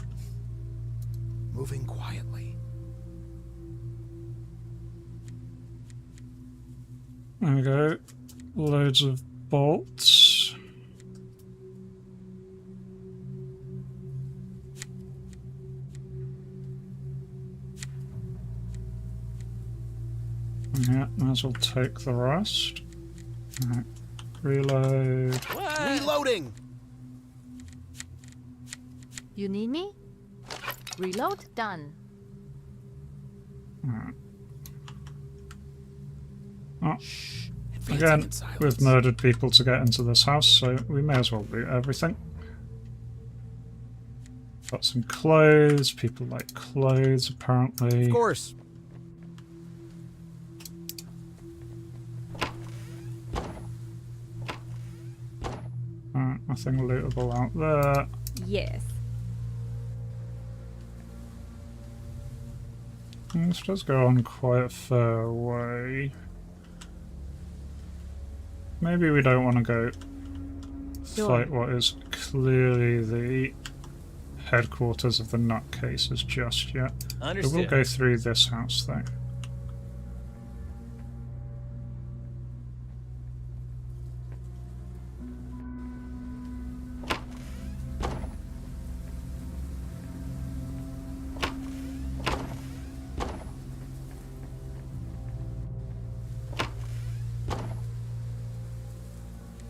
Moving quietly. There we go. Loads of bolts. Yeah, might as well take the rest. Right. Reload. What? Reloading. You need me? Reload done. Right. Oh, Advancing again, in silence. we've murdered people to get into this house, so we may as well do everything. Got some clothes. People like clothes, apparently. Of course. Nothing lootable out there. Yes. This does go on quite a fair way. Maybe we don't want to go fight what is clearly the headquarters of the nutcases just yet. We will Understood. go through this house though.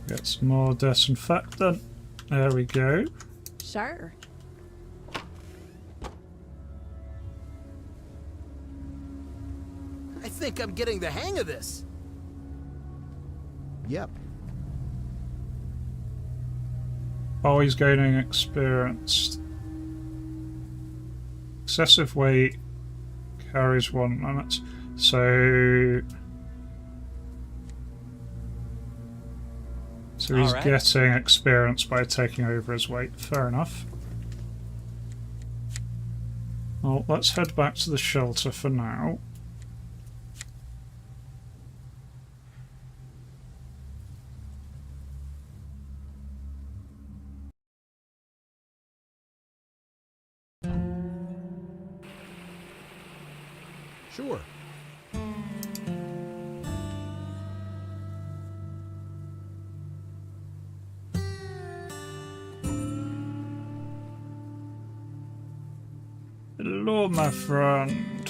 Get some more disinfectant. There we go. Sure. I think I'm getting the hang of this. Yep. Always gaining experience. Excessive weight carries 1 limit. So he's Alright. getting experience by taking over his weight. Fair enough. Well, let's head back to the shelter for now. Sure. Hello, my friend.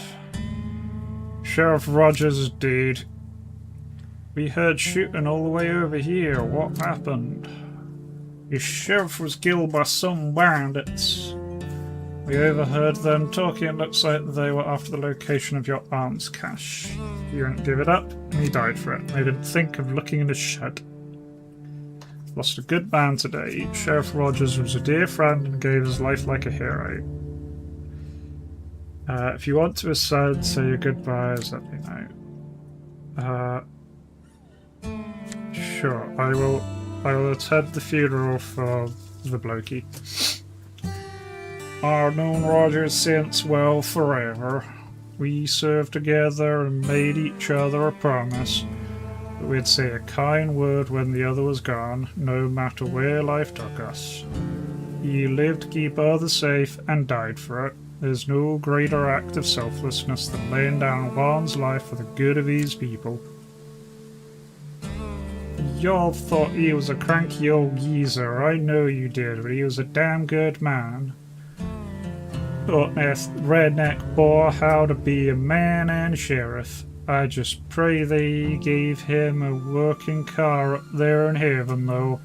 Sheriff Rogers, dude. We heard shooting all the way over here. What happened? Your sheriff was killed by some bandits. We overheard them talking. It looks like they were after the location of your arms cache. You didn't give it up, and he died for it. They didn't think of looking in his shed. Lost a good man today. Sheriff Rogers was a dear friend and gave his life like a hero. If you want to ascend, say your goodbyes, let me know. Sure, I will attend the funeral for the blokey. I've known Rogers since, well, forever. We served together and made each other a promise that we'd say a kind word when the other was gone, no matter where life took us. He lived to keep others safe and died for it. There's no greater act of selflessness than laying down one's life for the good of these people. Y'all thought he was a cranky old geezer, I know you did, but he was a damn good man. Taught this redneck boy how to be a man and a sheriff. I just pray they gave him a working car up there in heaven, though,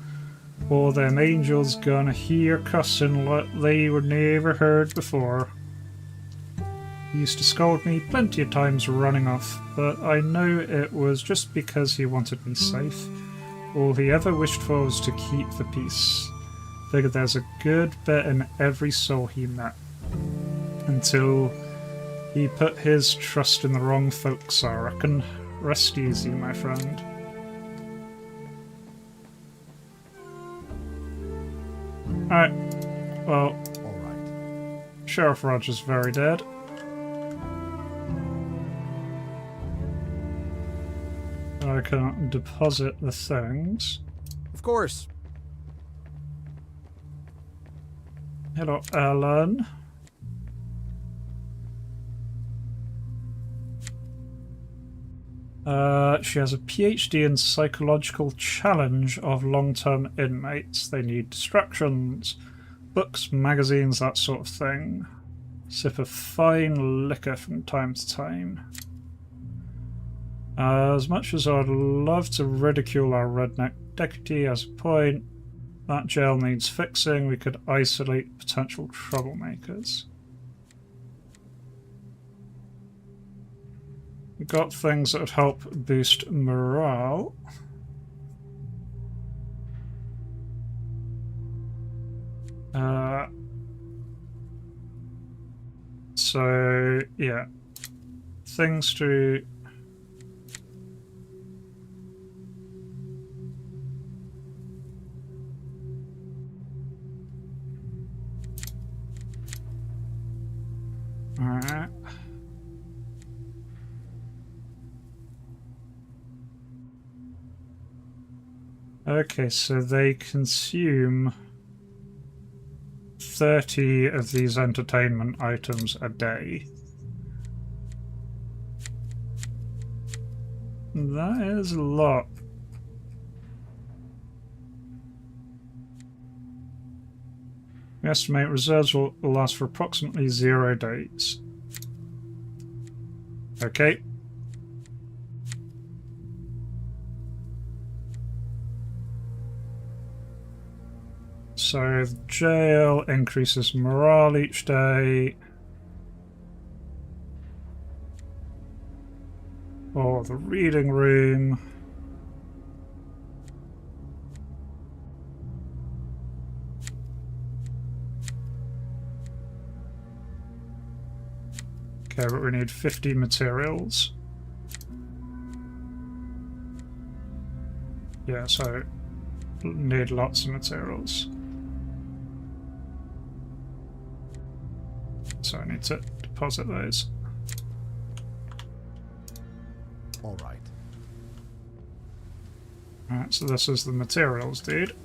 or them angels gonna hear cussing like they were never heard before. He used to scold me plenty of times running off, but I know it was just because he wanted me safe. All he ever wished for was to keep the peace. Figured there's a good bit in every soul he met. Until he put his trust in the wrong folks, I reckon. Rest easy, my friend. Alright. Well, Alright. Sheriff Rogers very dead. I can deposit the things. Of course. Hello, Ellen. She has a PhD in psychological challenge of long-term inmates. They need distractions, books, magazines, that sort of thing. Sip of fine liquor from time to time. As much as I'd love to ridicule our redneck deputy as a point, that jail needs fixing. We could isolate potential troublemakers. We got things that would help boost morale. So yeah, things to alright. Okay, so they consume 30 of these entertainment items a day. That is a lot. We estimate reserves will last for approximately 0 days. Okay. So the jail increases morale each day. Or the reading room. Okay, but we need 50 materials. Yeah, so need lots of materials. So I need to deposit those. All right. Alright, so this is the materials, dude.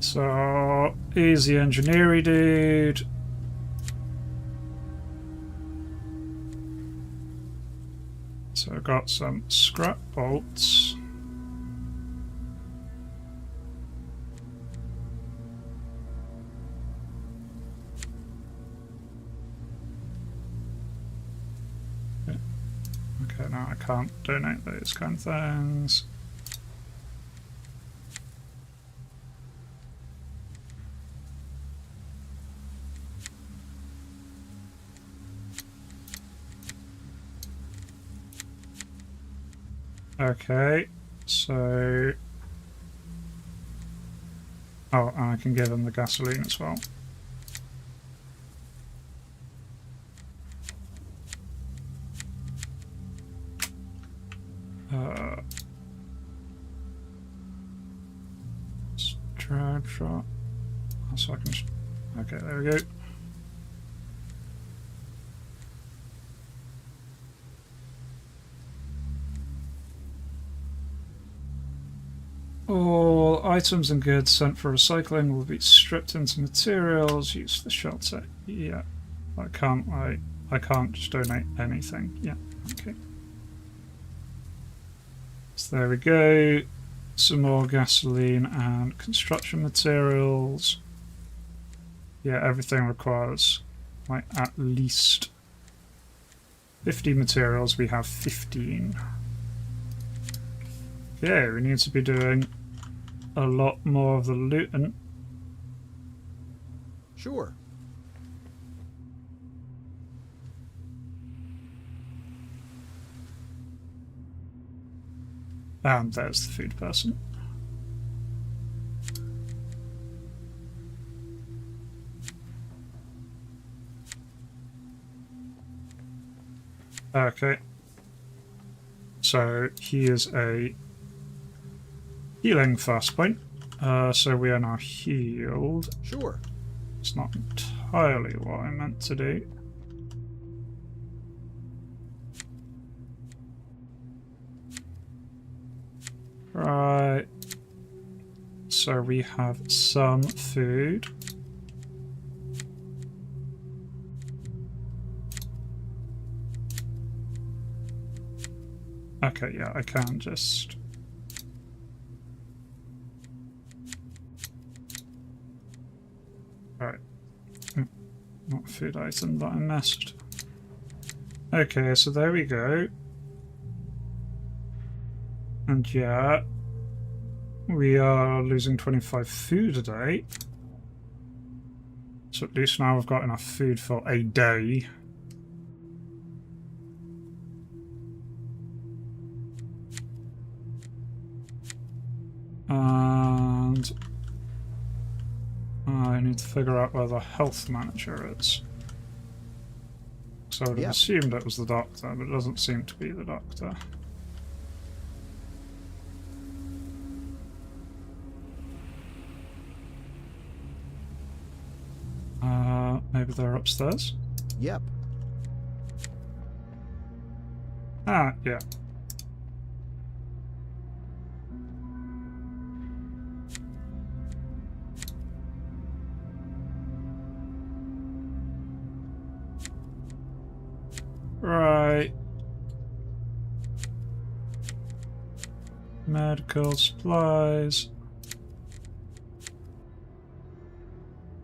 So, easy engineering, dude. So I've got some scrap bolts. Okay, now I can't donate those kind of things. Okay, so... Oh, and I can give them the gasoline as well. Drag shot. So I can... Okay, there we go. All items and goods sent for recycling will be stripped into materials. Use the shelter. Yeah, I can't just donate anything. Yeah, okay. So there we go. Some more gasoline and construction materials. Yeah, everything requires like at least 50 materials. We have 15. Okay, we need to be doing a lot more of the looting. Sure. And there's the food person. Okay. So here's a healing fast point. So we are now healed. Sure. It's not entirely what I meant to do. Right. So we have some food. Okay, yeah, I can just... Right. Not a food item that I missed. Okay, so there we go. And yeah, we are losing 25 food a day. So at least now we've got enough food for a day. And I need to figure out where the health manager is. So I would have assumed it was the doctor, but it doesn't seem to be the doctor. Maybe they're upstairs? Yep. Ah, yeah. Right. Medical supplies.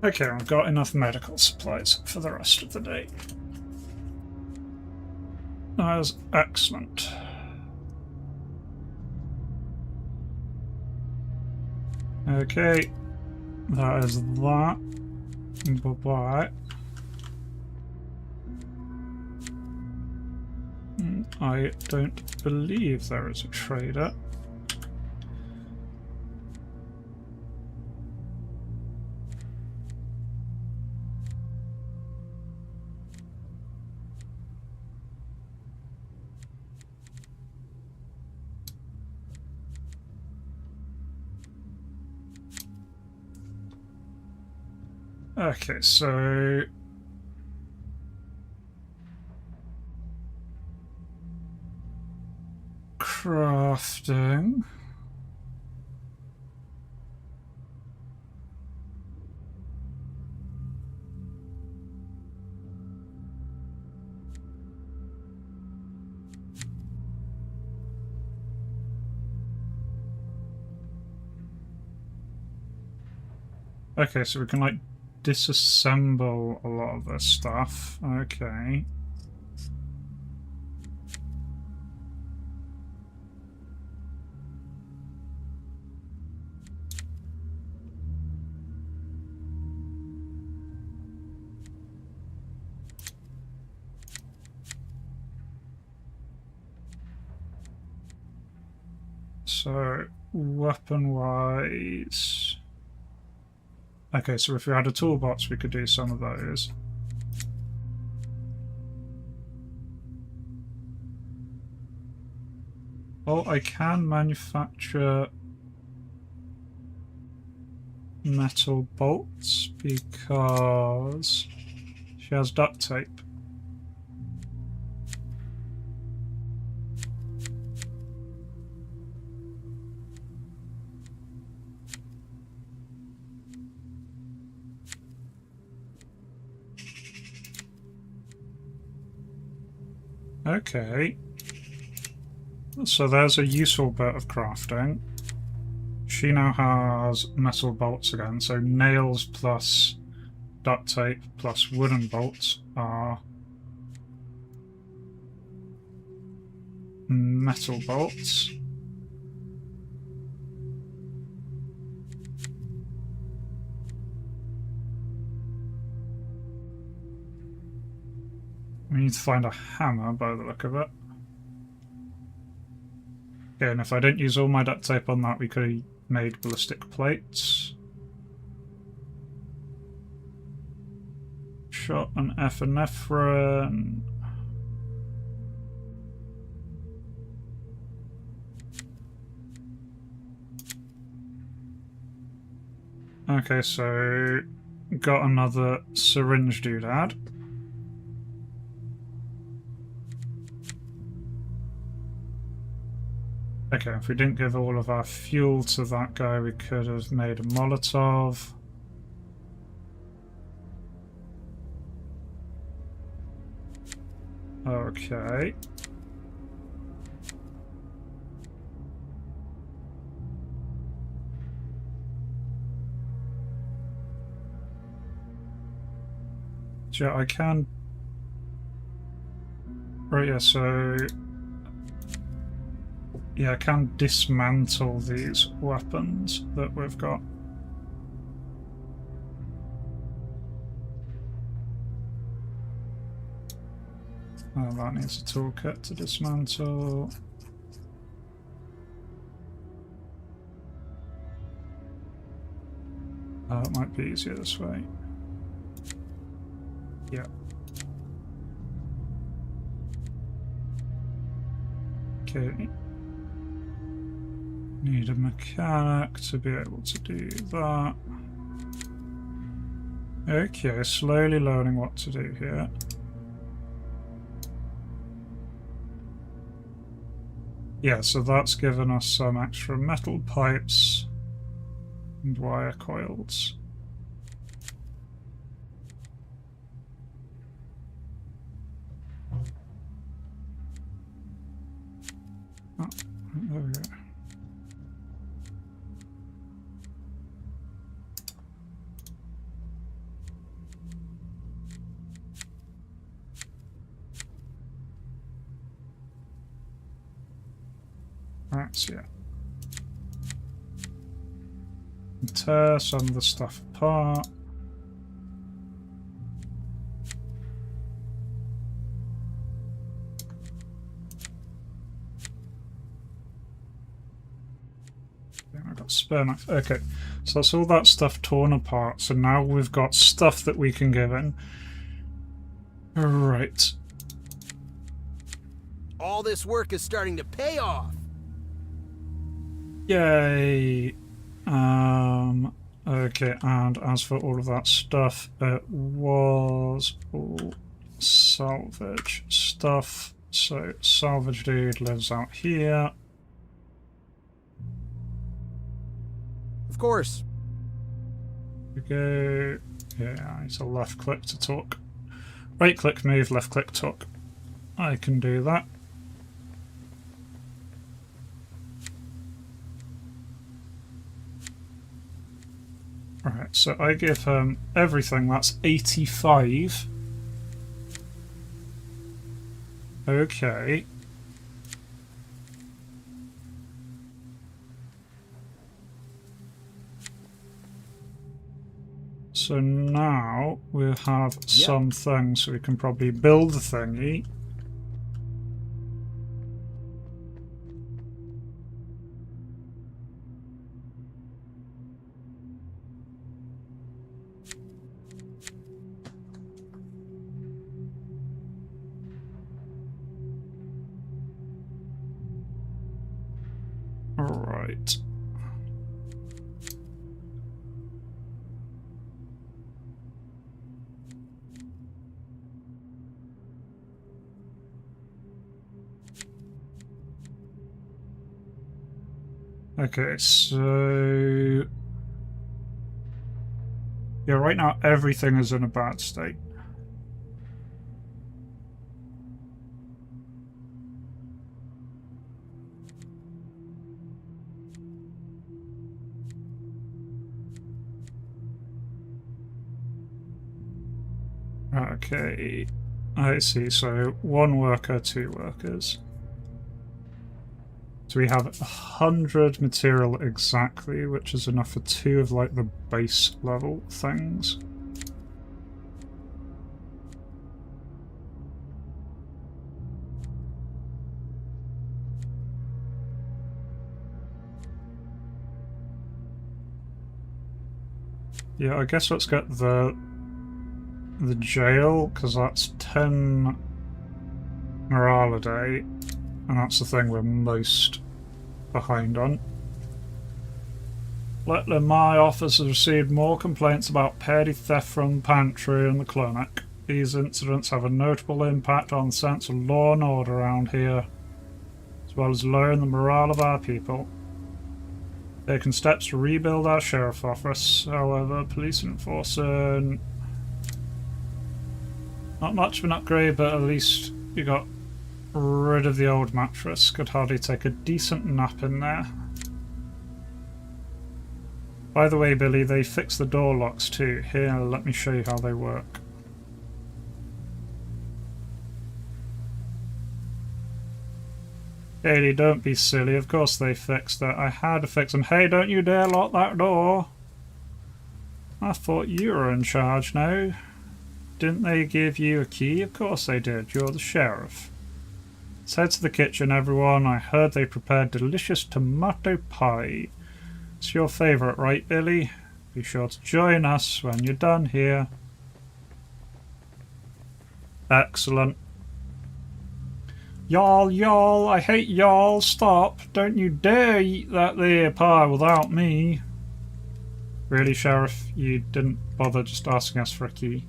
Okay, I've got enough medical supplies for the rest of the day. That's excellent. Okay, that is that. Bye-bye. I don't believe there is a trader. Okay, so crafting. Okay, so we can like disassemble a lot of this stuff. Okay. So, weapon-wise... Okay, so if we had a toolbox, we could do some of those. Oh, I can manufacture metal bolts because she has duct tape. Okay, so there's a useful bit of crafting. She now has metal bolts again, so nails plus duct tape plus wooden bolts are metal bolts. We need to find a hammer by the look of it. Okay, and if I didn't use all my duct tape on that, we could have made ballistic plates. Shot an epinephrine. Okay, so got another syringe doodad. Okay, if we didn't give all of our fuel to that guy, we could have made a Molotov. Okay. Yeah, I can... Right, yeah, so... Yeah, I can dismantle these weapons that we've got. Oh, that needs a toolkit to dismantle. It might be easier this way. Yeah. Okay. Need a mechanic to be able to do that. Okay, slowly learning what to do here. Yeah, so that's given us some extra metal pipes and wire coils. Oh, there we go. Right, so yeah. Tear some of the stuff apart. I got spare knife. Okay, so that's all that stuff torn apart. So now we've got stuff that we can give in. Right. All this work is starting to pay off. Yay. Okay, and as for all of that stuff, it was all salvage stuff. So salvage dude lives out here. Of course. We go. Yeah, I need to left click to talk. Right click move, left click talk. I can do that. Alright, so I give him everything. That's 85. Okay. So now we'll have some things, so we can probably build the thingy. Right. Okay, so yeah, right now everything is in a bad state. Okay, I see. So 1 worker, 2 workers. So we have 100 material exactly, which is enough for 2 of like the base level things. Yeah, I guess let's get the jail, because that's 10 morale a day, and that's the thing we're most behind on. Lately, my office has received more complaints about petty theft from the pantry and the clinic. These incidents have a notable impact on the sense of law and order around here, as well as lowering the morale of our people. Taking steps to rebuild our sheriff office, however, police enforcement... Not much of an upgrade, but at least you got rid of the old mattress. Could hardly take a decent nap in there. By the way, Billy, they fixed the door locks too. Here, let me show you how they work. Katie, don't be silly. Of course they fixed it. I had to fix them. Hey, don't you dare lock that door. I thought you were in charge now. Didn't they give you a key? Of course they did. You're the sheriff. Let's head to the kitchen, everyone. I heard they prepared delicious tomato pie. It's your favourite, right, Billy? Be sure to join us when you're done here. Excellent. Y'all, I hate y'all. Stop. Don't you dare eat that there pie without me. Really, Sheriff? You didn't bother just asking us for a key?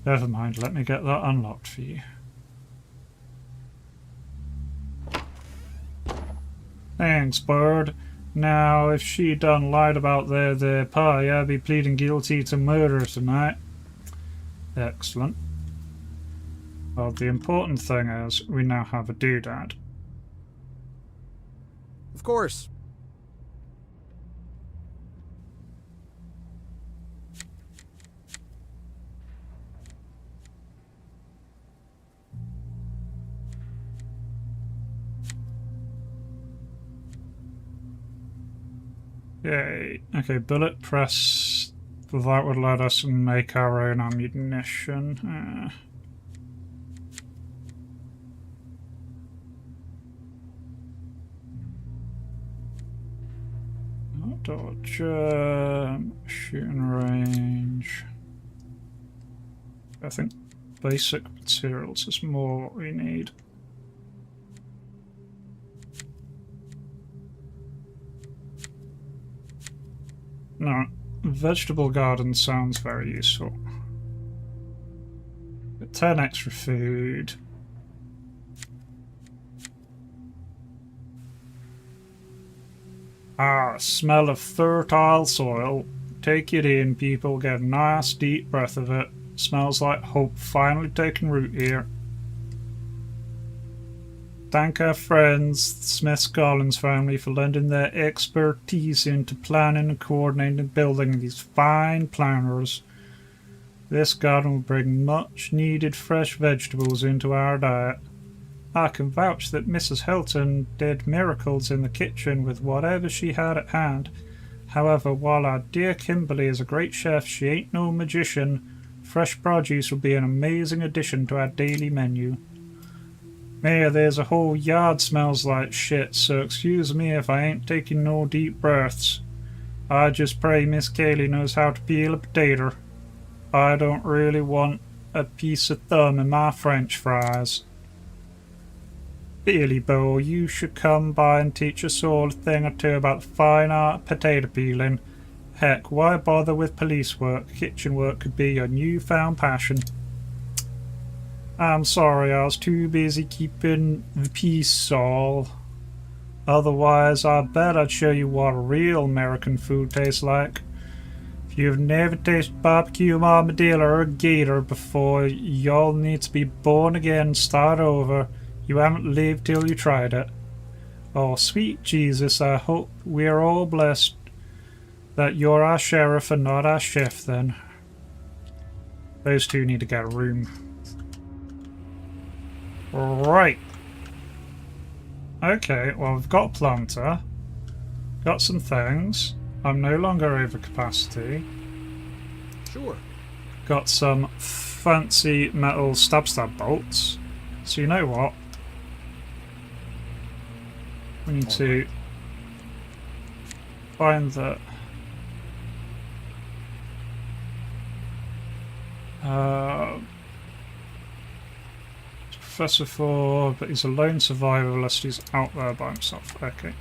Never mind, let me get that unlocked for you. Thanks, Bird. Now, if she done lied about their pie, I'd be pleading guilty to murder tonight. Excellent. Well, the important thing is, we now have a doodad. Of course. Yay. Okay, bullet press. That would let us make our own ammunition. Dodge, shooting range. I think basic materials is more what we need. No, vegetable garden sounds very useful. 10 extra food. Ah, smell of fertile soil. Take it in, people. Get a nice deep breath of it. Smells like hope finally taking root here. Thank our friends, the Smith-Collins family, for lending their expertise into planning and coordinating and building these fine planters. This garden will bring much needed fresh vegetables into our diet. I can vouch that Mrs. Hilton did miracles in the kitchen with whatever she had at hand. However, while our dear Kimberly is a great chef, she ain't no magician. Fresh produce will be an amazing addition to our daily menu. Mayor, there's a whole yard smells like shit, so excuse me if I ain't taking no deep breaths. I just pray Miss Kaylee knows how to peel a potato. I don't really want a piece of thumb in my French fries. Billy Bo, you should come by and teach us all a thing or two about the fine art of potato peeling. Heck, why bother with police work? Kitchen work could be your newfound passion. I'm sorry, I was too busy keeping the peace, Saul. Otherwise, I bet I'd show you what real American food tastes like. If you've never tasted barbecue armadillo or gator before, you'll need to be born again and start over. You haven't lived till you tried it. Oh, sweet Jesus, I hope we're all blessed that you're our sheriff and not our chef, then. Those two need to get a room. Right. Okay, well, we've got a planter. Got some things. I'm no longer over capacity. Sure. Got some fancy metal stab bolts. So you know what? We need to find the Professor Ford, but he's a lone survivalist. He's out there by himself. Okay.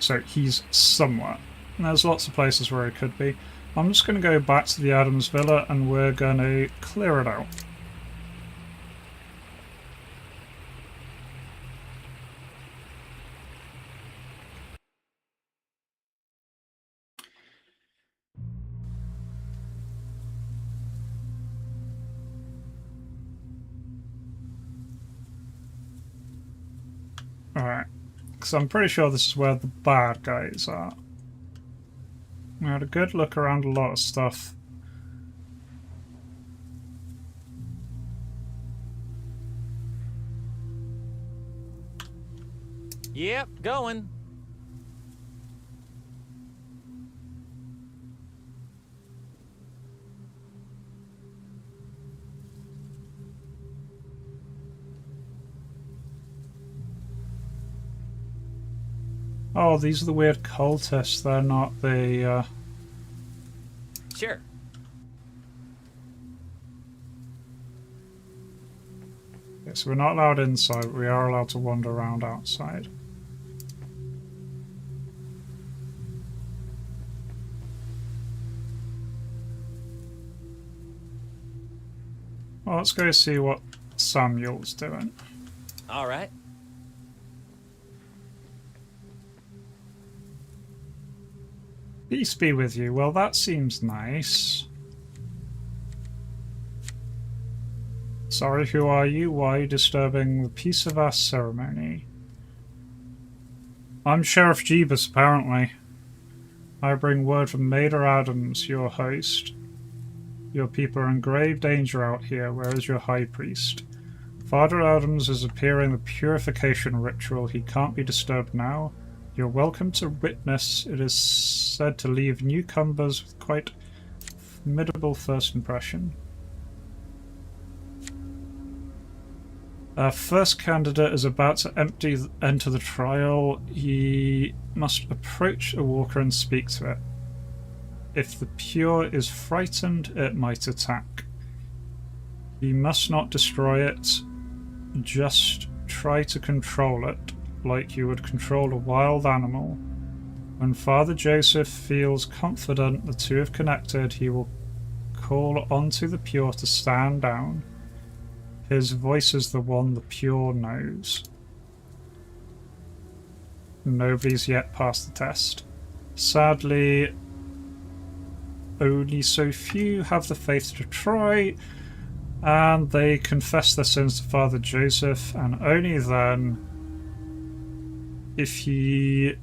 So he's somewhere. And there's lots of places where he could be. I'm just going to go back to the Adams Villa and we're going to clear it out. Alright, because I'm pretty sure this is where the bad guys are. We had a good look around a lot of stuff. Yep, going. Oh, these are the weird cultists. They're not the, Sure. Okay, so we're not allowed inside, but we are allowed to wander around outside. Well, let's go see what Samuel's doing. All right. Peace be with you. Well, that seems nice. Sorry, who are you? Why are you disturbing the peace of our ceremony? I'm Sheriff Jeebus, apparently. I bring word from Mater Adams, your host. Your people are in grave danger out here. Where is your high priest? Father Adams is appearing the purification ritual. He can't be disturbed now. You're welcome to witness. It is said to leave newcomers with quite formidable first impression. Our first candidate is about to enter the trial. He must approach a walker and speak to it. If the pure is frightened, it might attack. You must not destroy it. Just try to control it, like you would control a wild animal. When Father Joseph feels confident the two have connected, he will call onto the pure to stand down. His voice is the one the pure knows. Nobody's yet passed the test. Sadly, only so few have the faith to try, and they confess their sins to Father Joseph, and only then, if he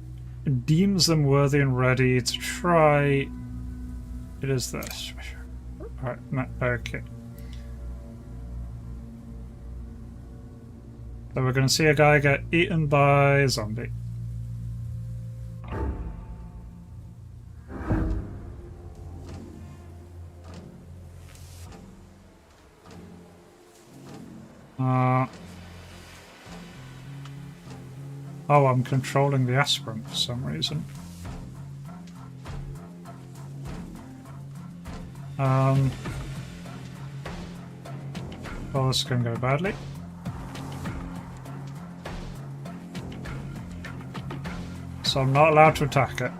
deems them worthy and ready to try, it is this. Right, okay. So we're going to see a guy get eaten by a zombie. Oh, I'm controlling the aspirant for some reason. Well, this is going to go badly. So I'm not allowed to attack it.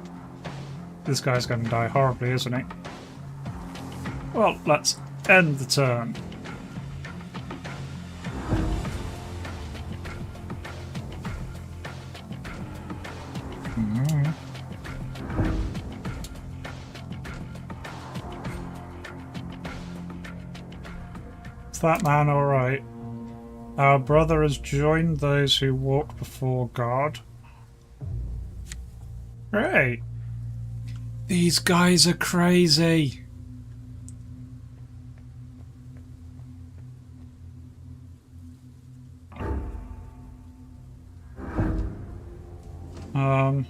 This guy's going to die horribly, isn't he? Well, let's end the turn. Is that man alright? Our brother has joined those who walk before God. Great. These guys are crazy. Oh.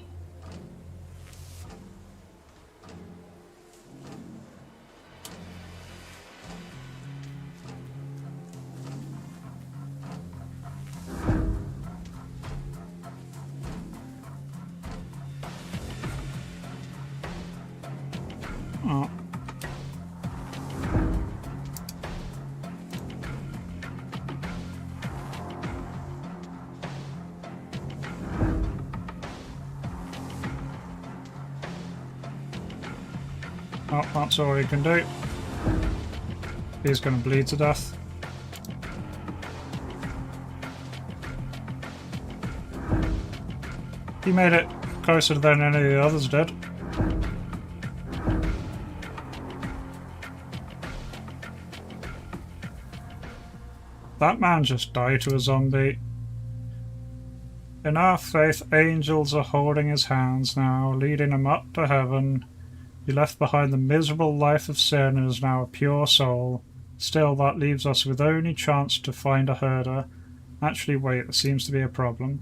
Oh, that's all he can do. He's going to bleed to death. He made it closer than any of the others did. That man just died to a zombie. In our faith, angels are holding his hands now, leading him up to heaven. He left behind the miserable life of sin and is now a pure soul. Still, that leaves us with only chance to find a herder. Actually, wait, there seems to be a problem.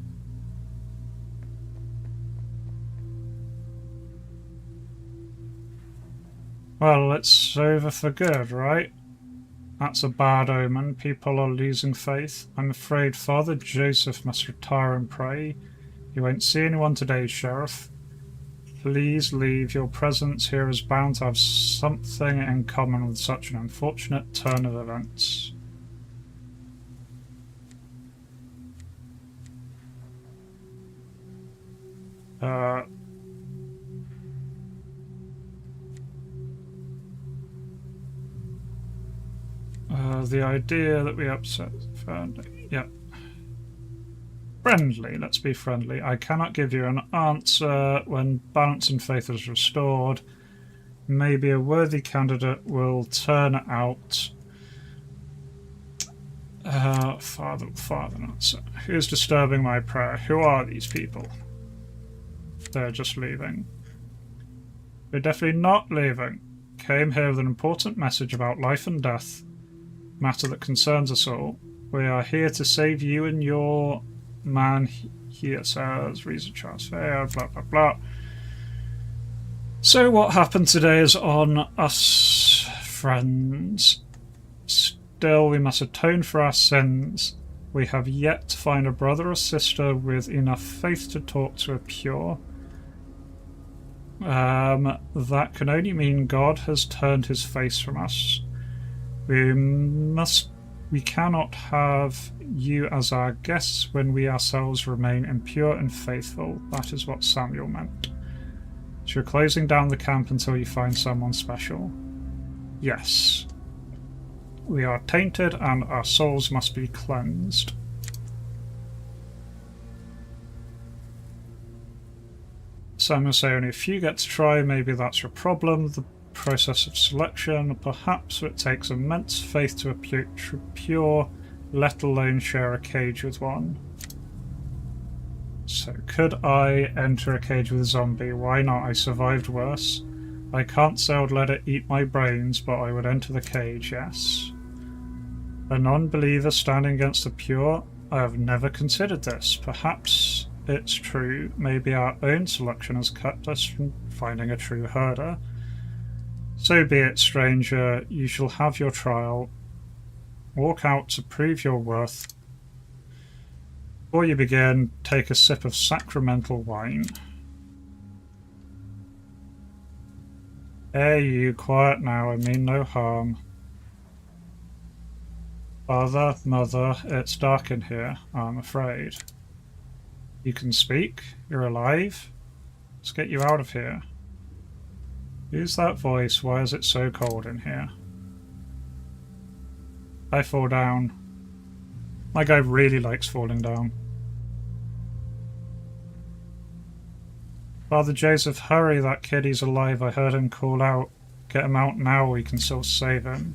Well, it's over for good, right? That's a bad omen. People are losing faith. I'm afraid Father Joseph must retire and pray. You won't see anyone today, Sheriff. Please leave. Your presence here is bound to have something in common with such an unfortunate turn of events. The idea that we upset friendly. Yep. Friendly, let's be friendly. I cannot give you an answer when balance and faith is restored. Maybe a worthy candidate will turn out. Father, answer. Who's disturbing my prayer? Who are these people? They're just leaving. They're definitely not leaving. Came here with an important message about life and death. Matter that concerns us all. We are here to save you and your man here, says reason transfer, blah blah blah. So what happened today is on us, friends. Still, we must atone for our sins. We have yet to find a brother or sister with enough faith to talk to a pure. That can only mean God has turned his face from us. We cannot have you as our guests when we ourselves remain impure and faithful. That is what Samuel meant. So you're closing down the camp until you find someone special. Yes. We are tainted and our souls must be cleansed. Samuel say only a few get to try, maybe that's your problem. The process of selection, perhaps it takes immense faith to appear pure, let alone share a cage with one. So could I enter a cage with a zombie? Why not? I survived worse. I can't say I would let it eat my brains, but I would enter the cage, yes. A non-believer standing against the pure? I have never considered this. Perhaps it's true. Maybe our own selection has kept us from finding a true herder. So be it, stranger. You shall have your trial. Walk out to prove your worth. Before you begin, take a sip of sacramental wine. Hey, you, quiet now. I mean no harm. Father, mother, it's dark in here, I'm afraid. You can speak? You're alive? Let's get you out of here. Who's that voice? Why is it so cold in here? I fall down. My guy really likes falling down. Father Joseph, hurry, that kid, he's alive. I heard him call out. Get him out now, we can still save him.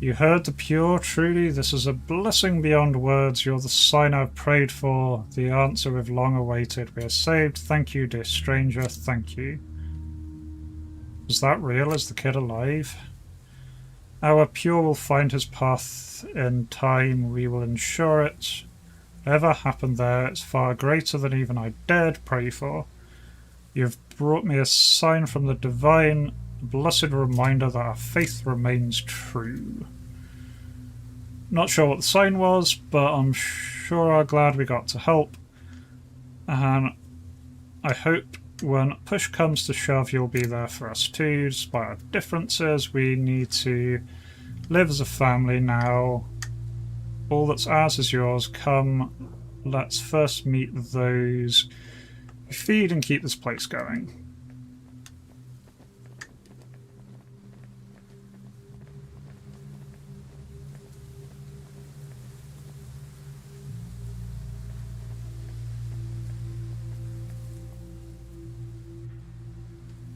You heard the pure, truly, this is a blessing beyond words. You're the sign I've prayed for, the answer we've long awaited. We are saved. Thank you, dear stranger, thank you. Is that real? Is the kid alive? Our pure will find his path in time. We will ensure it. Whatever happened there, it's far greater than even I dared pray for. You've brought me a sign from the divine, a blessed reminder that our faith remains true. Not sure what the sign was, but I'm sure I'm glad we got to help. And I hope when push comes to shove, you'll be there for us too. Despite our differences, we need to live as a family now. All that's ours is yours. Come, let's first meet those who feed and keep this place going.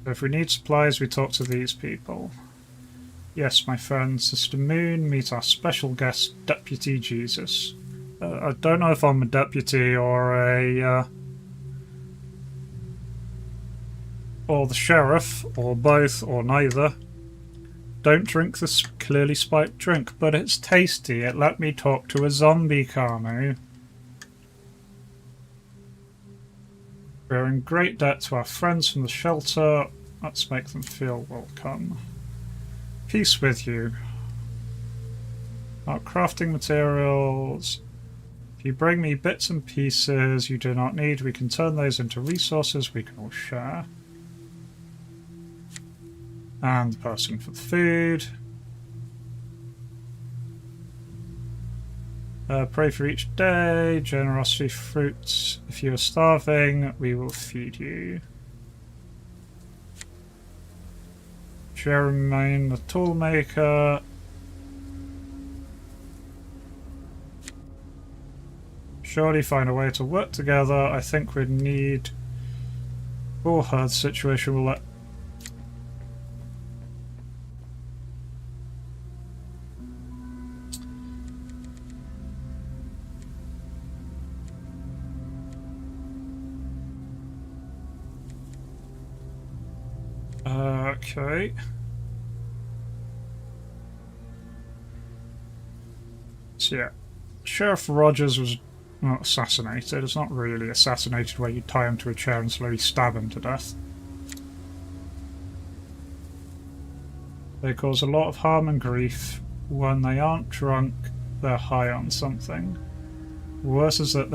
So if we need supplies, we talk to these people. Yes, my friend, Sister Moon, meet our special guest, Deputy Jesus. I don't know if I'm a deputy or or the sheriff, or both, or neither. Don't drink this clearly spiked drink, but it's tasty. It let me talk to a zombie, Carmo. We're in great debt to our friends from the shelter. Let's make them feel welcome. Peace with you. Our crafting materials. If you bring me bits and pieces you do not need, we can turn those into resources we can all share. And the person for the food. Pray for each day. Generosity fruits. If you are starving, we will feed you. Jermaine the toolmaker. Surely find a way to work together. I think we need for her situation will let So yeah, Sheriff Rogers was not assassinated. It's not really assassinated where you tie him to a chair and slowly stab him to death. They cause a lot of harm and grief. When they aren't drunk, they're high on something. Worse is that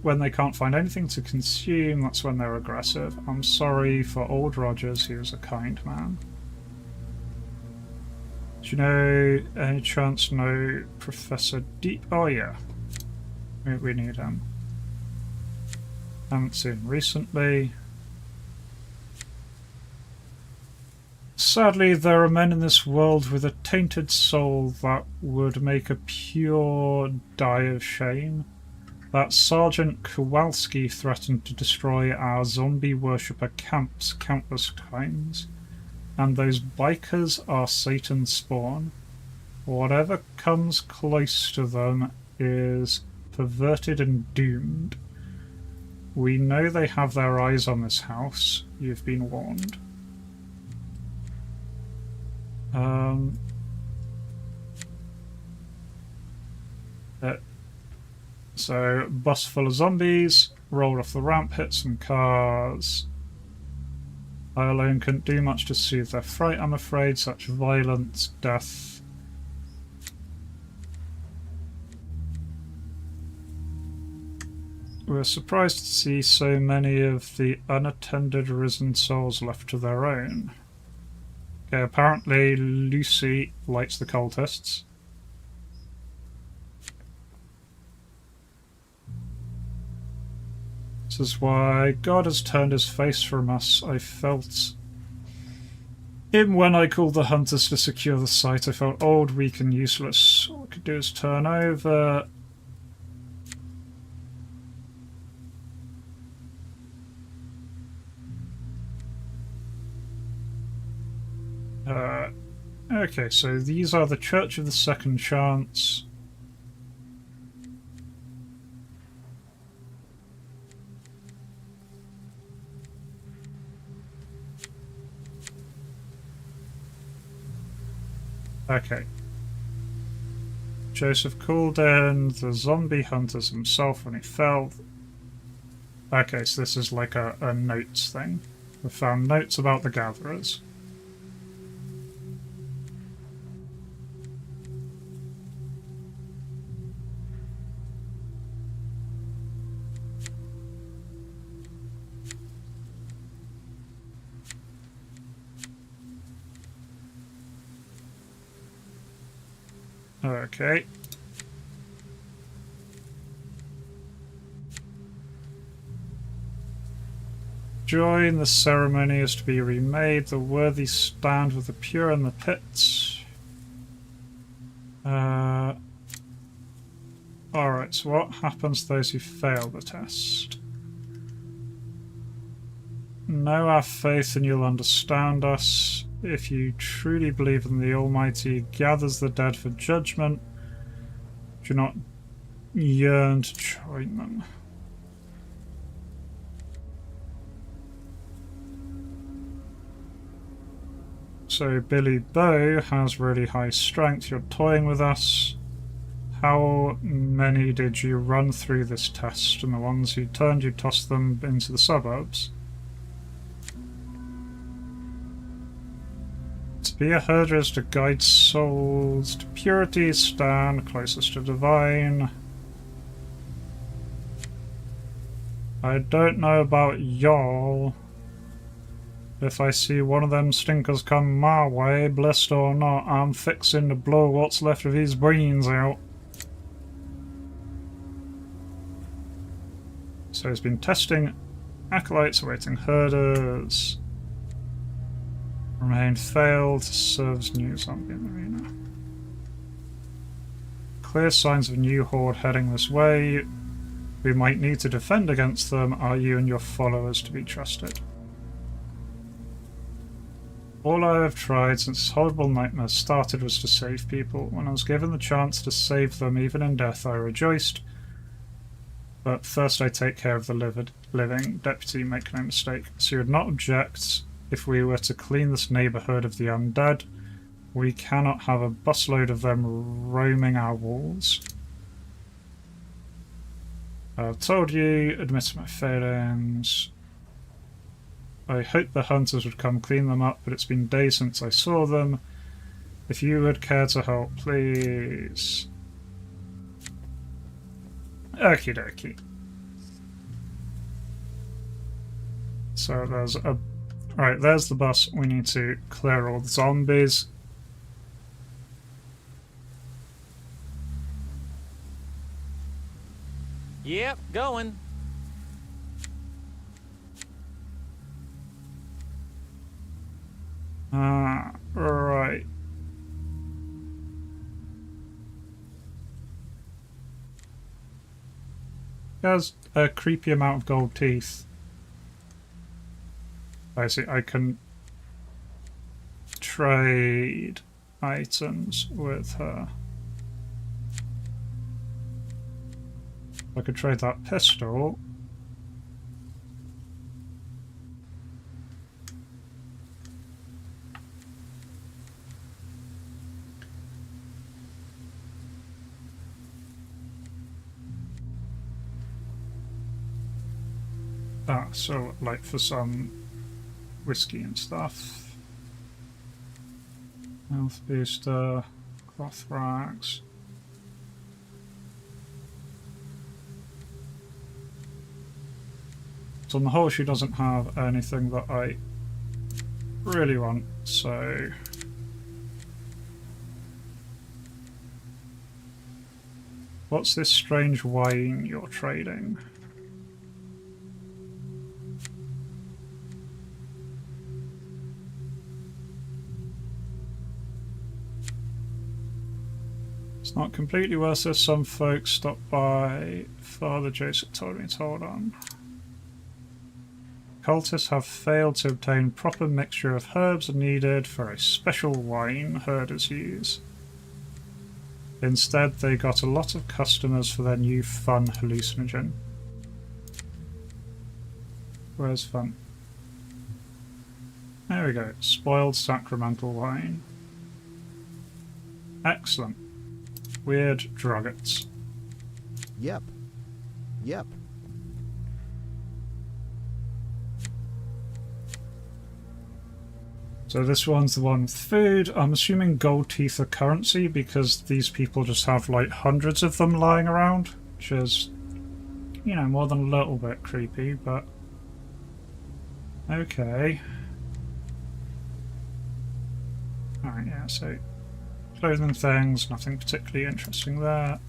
when they can't find anything to consume, that's when they're aggressive. I'm sorry for old Rogers, he was a kind man. Do you know, any chance know Professor Deep? Oh yeah, we need him. Haven't seen him recently. Sadly, there are men in this world with a tainted soul that would make a pure die of shame. That Sergeant Kowalski threatened to destroy our zombie worshipper camps countless times. And those bikers are Satan's spawn. Whatever comes close to them is perverted and doomed. We know they have their eyes on this house. You've been warned. So, bus full of zombies, rolled off the ramp, hit some cars. I alone couldn't do much to soothe their fright, I'm afraid. Such violence, death. We're surprised to see so many of the unattended risen souls left to their own. Okay, apparently Lucy likes the cultists. This is why God has turned his face from us. I felt him when I called the hunters to secure the site. I felt old, weak and useless. All I could do is turn over. Okay, so these are the Church of the Second Chance. Okay. Joseph called in the zombie hunters himself when he fell. Okay, so this is like a notes thing. We found notes about the gatherers. Okay. Joy in the ceremony is to be remade. The worthy stand with the pure in the pits. Alright, so what happens to those who fail the test? Know our faith and you'll understand us. If you truly believe in the Almighty gathers the dead for judgment, do not yearn to join them. So Billy Bow has really high strength. You're toying with us. How many did you run through this test? And the ones who turned, you tossed them into the suburbs. To be a herder is to guide souls to purity, stand closest to divine. I don't know about y'all. If I see one of them stinkers come my way, blessed or not, I'm fixing to blow what's left of his brains out. So he's been testing acolytes awaiting herders. Remain failed, serves new zombie in the arena. Clear signs of new horde heading this way. We might need to defend against them. Are you and your followers to be trusted? All I have tried since this horrible nightmare started was to save people. When I was given the chance to save them, even in death, I rejoiced. But first I take care of the living. Deputy, make no mistake. So you would not object if we were to clean this neighbourhood of the undead. we cannot have a busload of them roaming our walls. I've told you, admit my failings. I hoped the hunters would come clean them up, but it's been days since I saw them. If you would care to help, please. Okie dokie. So there's a... Right, there's the bus. We need to clear all the zombies. Yep, going. Right. There's a creepy amount of gold teeth. I see, I can trade items with her. I could trade that pistol. So like for some whiskey and stuff. Health booster, cloth rags. So on the whole, she doesn't have anything that I really want, so... What's this strange wine you're trading? It's not completely worth it. Some folks stopped by. Father Joseph told me to hold on. Cultists have failed to obtain proper mixture of herbs needed for a special wine herders use. Instead, they got a lot of customers for their new fun hallucinogen. Where's fun? There we go. Spoiled sacramental wine. Excellent. Weird druggarts. Yep. Yep. So this one's the one with food. I'm assuming gold teeth are currency because these people just have like hundreds of them lying around, which is, you know, more than a little bit creepy, but okay. Alright, yeah, so clothing things, nothing particularly interesting there.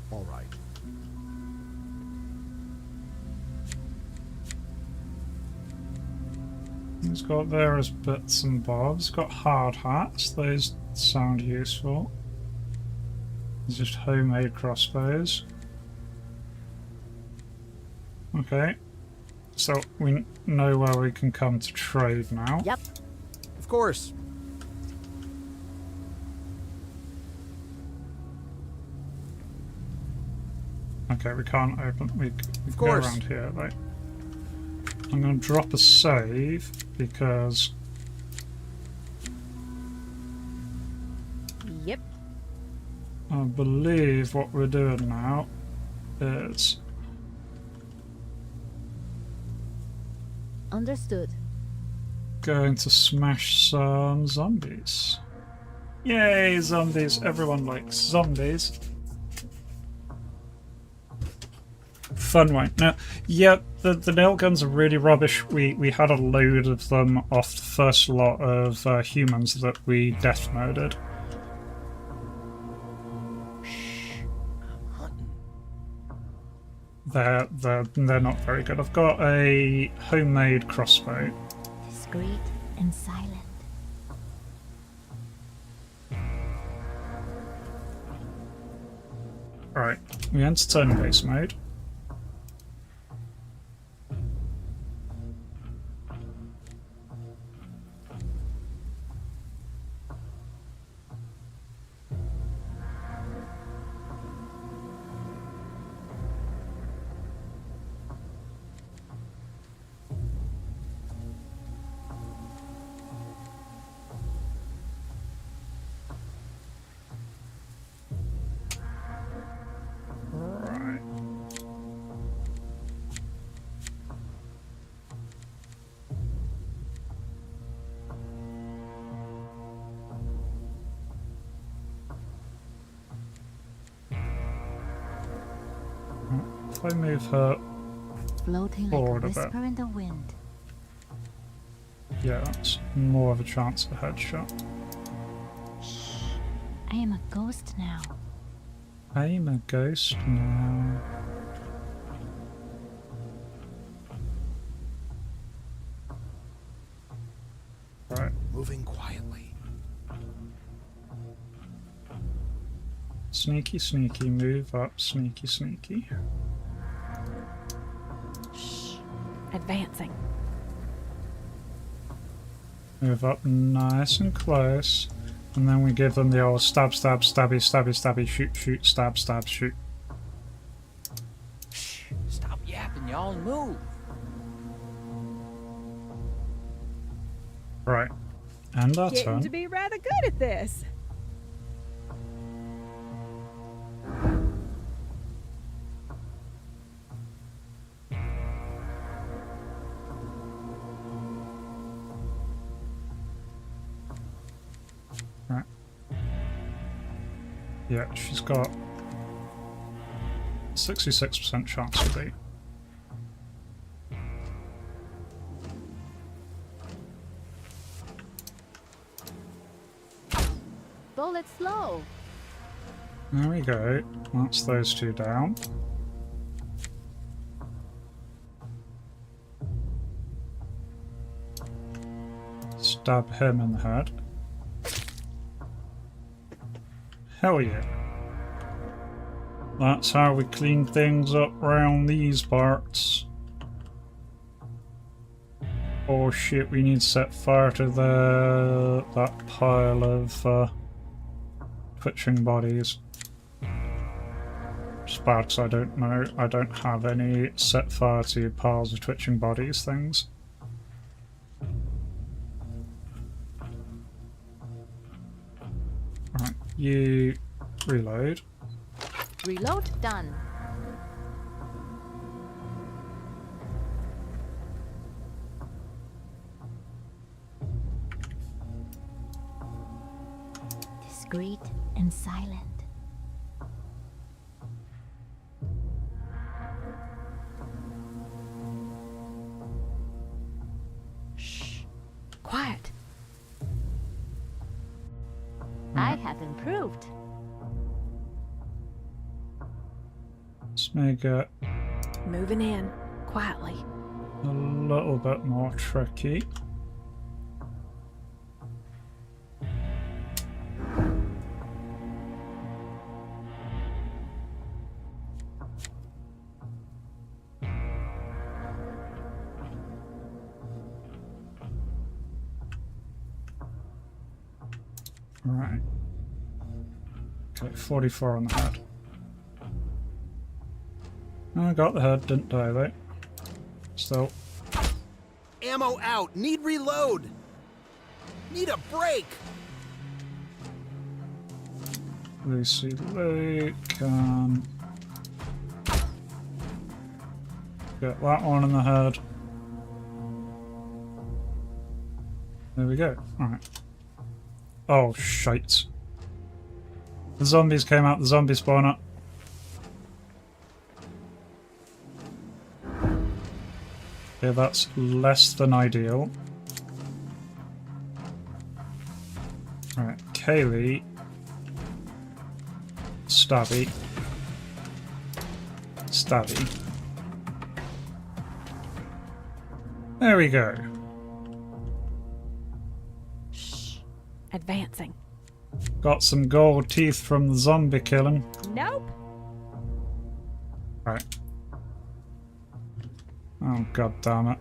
All right. He's got there as bits and bobs. Got hard hats, those sound useful. It's just homemade crossbows. Okay, so we know where we can come to trade now. Yep. Of course. Okay, we can't open. We can go course. around here, right? I'm going to drop a save because Yep. I believe what we're doing now is Understood. going to smash some zombies. Yay, zombies! Everyone likes zombies. Fun wine. Now, yeah, the nail guns are really rubbish. We had a load of them off the first lot of humans that we death moded. They're not very good. I've got a homemade crossbow. Discreet and silent. Right, we enter turn-based mode. If I move her, Floating like Forward a a bit. whisper in the wind. yeah, that's more of a chance of a headshot. Shh. I am a ghost now. I'm a ghost now. Right, Moving quietly. sneaky, sneaky, move up, sneaky, sneaky. Shh. Advancing. Move up nice and close. And then we give them the old stab, stab, stabby, stabby, stabby, shoot, shoot, stab, stab, shoot. Shh. Stop yapping, y'all, and move. Right. And our Getting turn. to be rather good at this. Right. Yeah, she's got 66% chance to beat. Bullet slow. There we go. That's those two down. Stab him in the head. Hell yeah. That's how we clean things up round these parts. Oh shit, we need to set fire to that pile of twitching bodies. Just bad 'cause I don't have any set fire to piles of twitching bodies things. Alright, you reload. Reload done. Discreet and silent. Shh. Quiet. I have improved. Let's make it Moving in. Quietly. a little bit more tricky. Right. Okay, 44 on the head. I got the head, didn't die though. Still. Ammo out. Need reload. Need a break. Lucy Luke. Get that one in the head. There we go. Alright. Oh, shite. The zombies came out the zombie spawner. Okay, that's less than ideal. Alright, Kaylee. Stabby. Stabby. There we go. Shh. Advancing. Got some gold teeth from the zombie killing. Nope. Right. Oh, god damn it.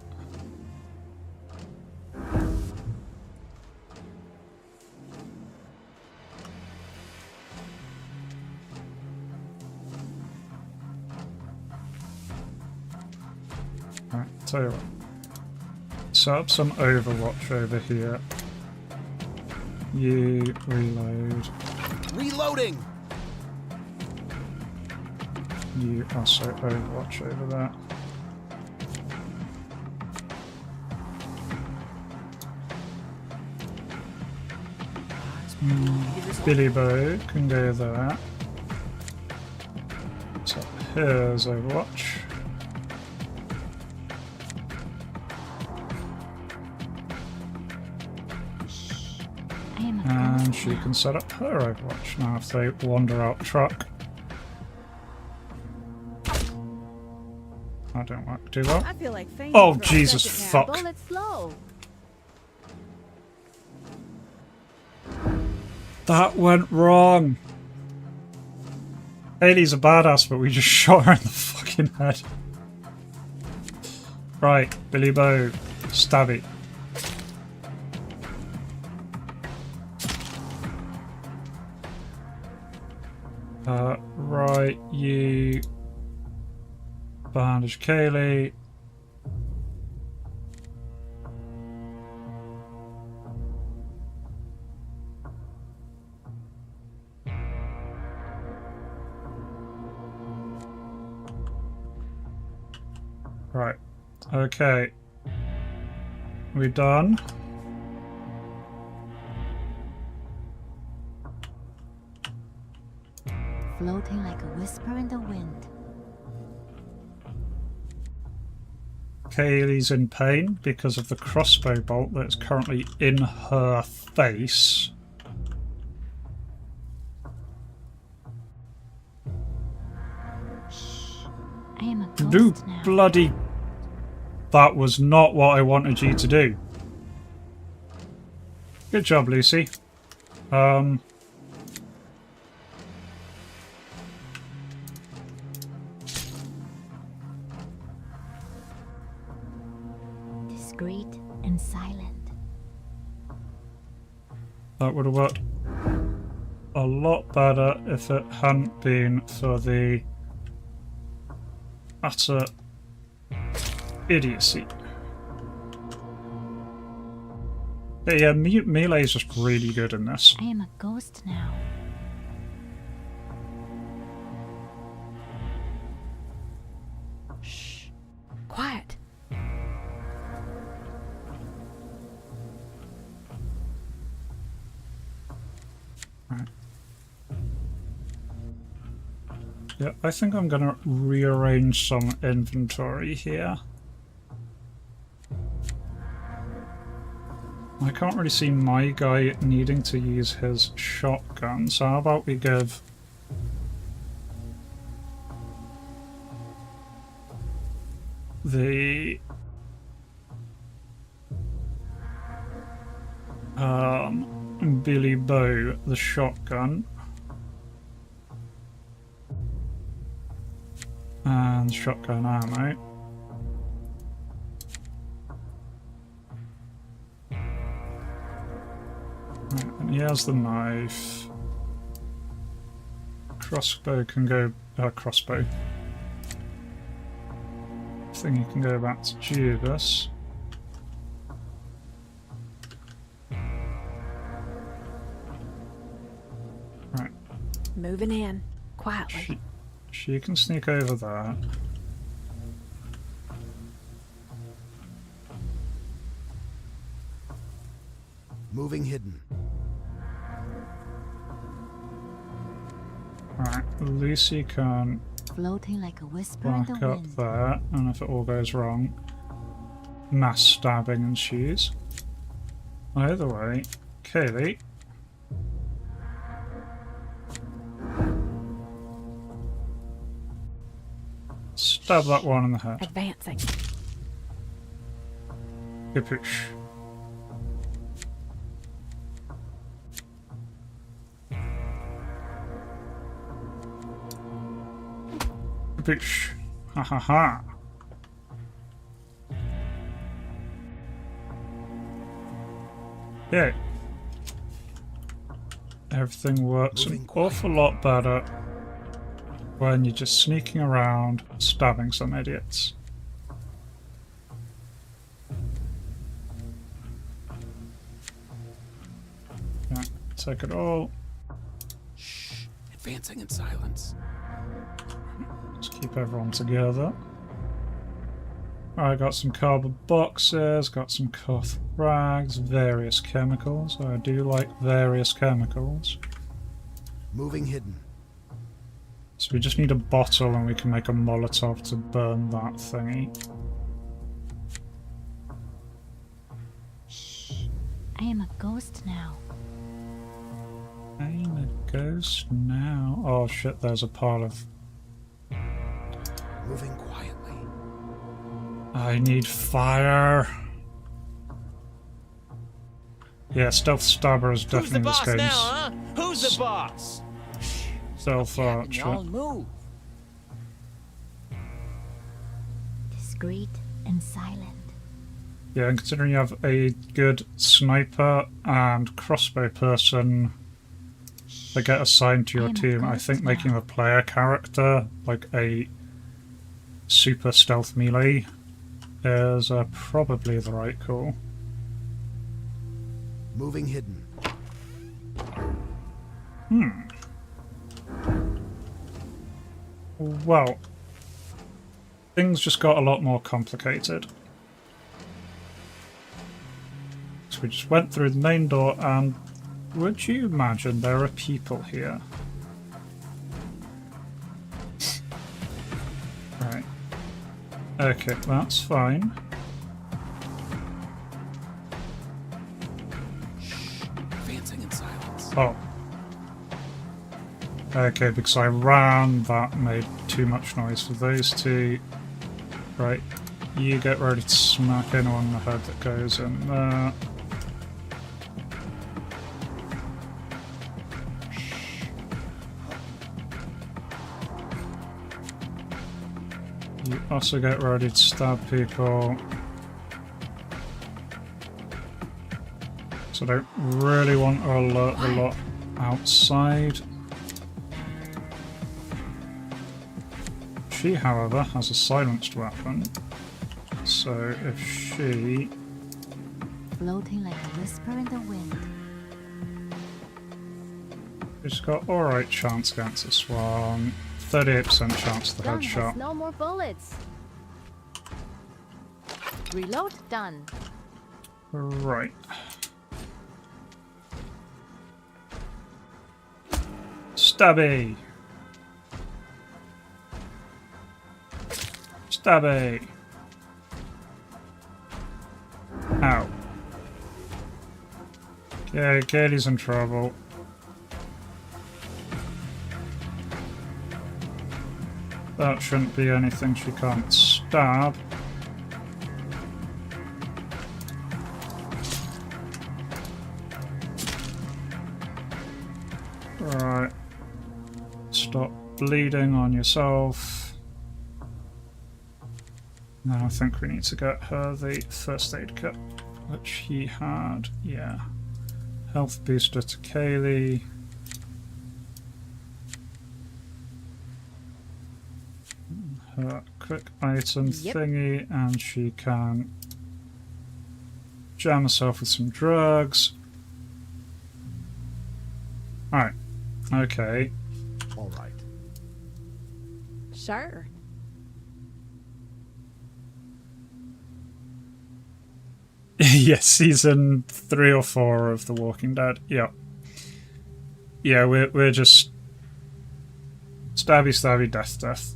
Right, tell you what. Set up some Overwatch over here. You reload. Reloading. You also Overwatch over there. Billy Bow can go there. So here's Overwatch. I am a And ghost she now. can set up her Overwatch. Now if they wander out truck. That don't work too well. I feel like fainting Oh, for a Jesus, second now. fuck. Bullet slow. That went wrong. Haley's a badass, but we just shot her in the fucking head. Right, Billy Bow, stabby. Right, you bandage Kaylee. Right, okay. We done? Floating like a whisper in the wind. Kaylee's in pain because of the crossbow bolt that's currently in her face. I am a ghost Do now. bloody... That was not what I wanted you to do. Good job, Lucy. Discreet and silent. That would have worked a lot better if it hadn't been for the utter idiocy. Yeah, melee is just really good in this. I am a ghost now. Shh. Quiet. Right. Yeah, I think I'm gonna rearrange some inventory here. I can't really see my guy needing to use his shotgun, so how about we give the Billy Bow the shotgun and shotgun ammo. Right, and he has the knife. Crossbow can go. Crossbow. Thing you can go back to Judas. Right, Moving in. Quietly. she can sneak over there. Moving hidden. Right, Lucy can Floating like a whisper in back the up wind. there, and if it all goes wrong, mass stabbing ensues. Either way, Kaylee. Stab that one in the head. Advancing. Kapoosh. Kapoosh. Ha ha ha. Yeah. Everything works an Moving awful lot better when you're just sneaking around, stabbing some idiots. Yeah, take it all. Shh. Advancing in silence. Let's keep everyone together. Alright, got some cardboard boxes, got some cloth rags, various chemicals. I do like various chemicals. Moving hidden. So we just need a bottle and we can make a Molotov to burn that thingy. Shh. I am a ghost now. I'm a ghost now. Oh shit, there's a pile of... Moving quietly. I need fire. Yeah, stealth stabber is Who's the definitely this boss game's now, huh? Who's the boss? stealth Yapping, y'all archer. move. Discreet and silent. Yeah, and considering you have a good sniper and crossbow person that get assigned to your team, I think making the player character like a super stealth melee is probably the right call. Moving hidden. Well, things just got a lot more complicated. So we just went through the main door and would you imagine there are people here? Right. Okay, that's fine. Advancing in silence. Oh. Okay, because I ran, that made too much noise for those two. Right, you get ready to smack anyone in the head that goes in there. You also get ready to stab people. So I don't really want to alert the lot outside. She, however, has a silenced weapon. So if she... Floating like a whisper in the wind. She's got alright chance against this one. 38% chance of the Gun headshot. has no more bullets. Reload done. Right. Stabby! Stabby! Ow. Okay, Katie's in trouble. That shouldn't be anything she can't stab. Right. Stop bleeding on yourself. Now I think we need to get her the first aid kit, which he had. Yeah. Health booster to Kaylee. Her quick item thingy, and she can jam herself with some drugs. Alright. Okay. All right. Sure. Yeah, season 3 or 4 of The Walking Dead. Yep. Yeah, we're just stabby, stabby, death, death.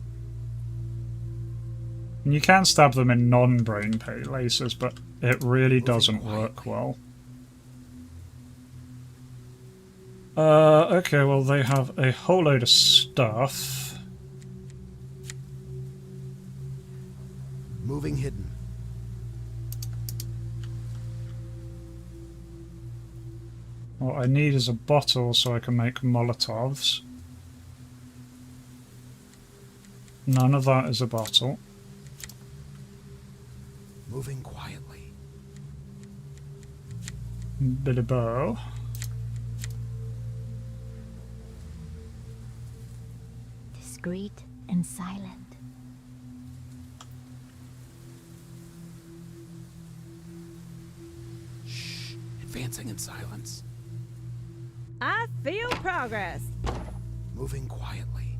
And you can stab them in non-brain places, but it really doesn't work well. Okay, well they have a whole load of stuff. Moving hidden. What I need is a bottle so I can make Molotovs. None of that is a bottle. Moving quietly. Billy Bow. Discreet and silent. Shh. Advancing in silence. I feel progress. Moving quietly.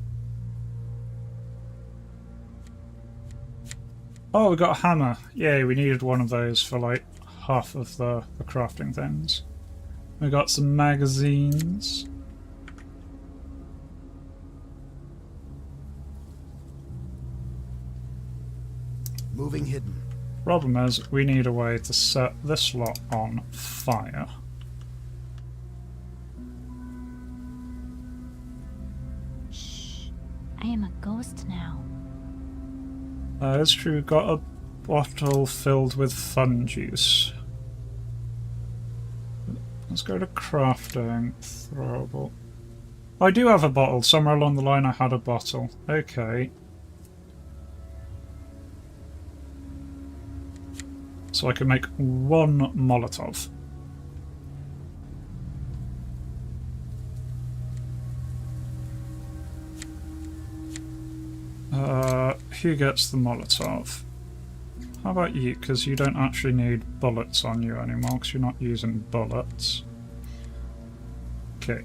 Oh, we got a hammer. Yay, we needed one of those for like half of the crafting things. We got some magazines. Moving hidden. Problem is, we need a way to set this lot on fire. Shh. I am a ghost now. It's true, we've got a bottle filled with fun juice. Let's go to crafting. Throwable. I do have a bottle. Somewhere along the line I had a bottle. Okay. So I can make one Molotov. Who gets the Molotov? How about you? Because you don't actually need bullets on you anymore, because you're not using bullets. Okay.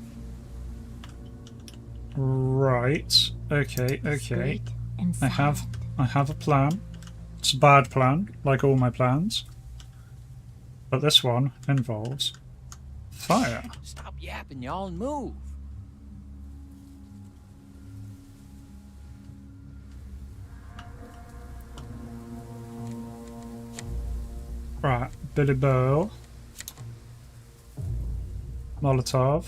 Right. Okay, okay. Discreet and I have a plan. It's a bad plan, like all my plans. But this one involves fire. Stop yapping, y'all, and move. Right, Billy Bowl. Molotov.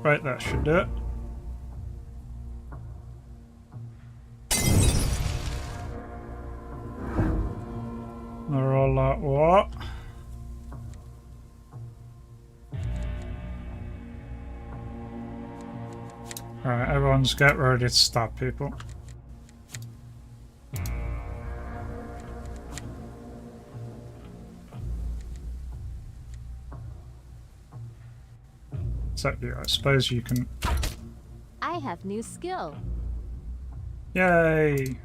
Right, that should do it. They're all like, what? Alright, everyone's get ready to stab people. Except you, I suppose you can... I have new skill. Yay!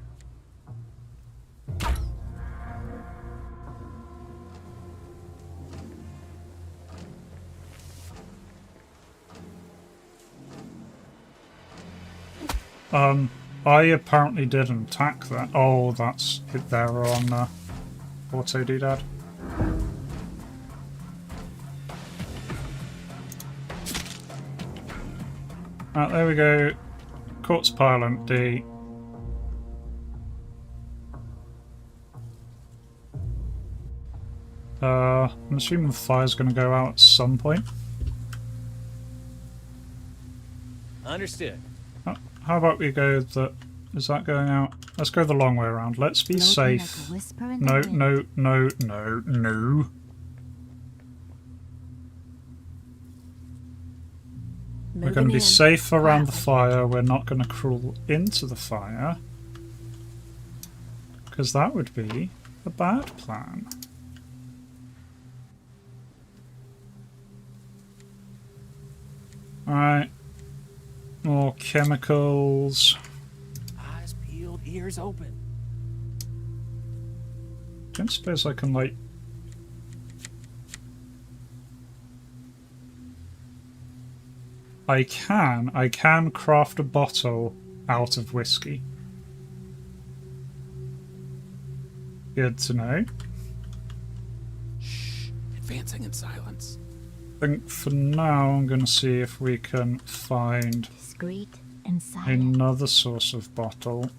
I apparently didn't attack that. Oh, that's it there on Auto Doodad. Right, there we go. Quartz pile D. I'm assuming the fire's going to go out at some point. Understood. How about we go the... Is that going out? Let's go the long way around. Let's be Floating safe. like a whisper in the No, wind. no, no, no, no. We're going to be safe around the fire. We're not going to crawl into the fire. Because that would be a bad plan. Alright. More chemicals. Eyes peeled, ears open. Don't suppose I can, like... I can craft a bottle out of whiskey. Good to know. Shh. Advancing in silence. I think for now I'm going to see if we can find Discreet and silent. another source of bottle.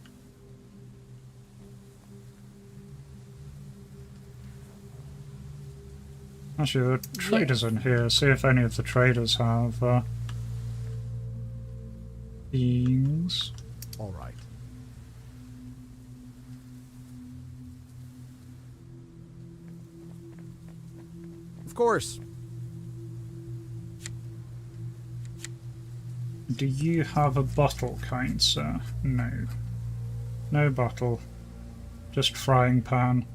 Actually, there are traders in here. See if any of the traders have beans. All right. Of course. Do you have a bottle, kind sir? No. No bottle. Just frying pan.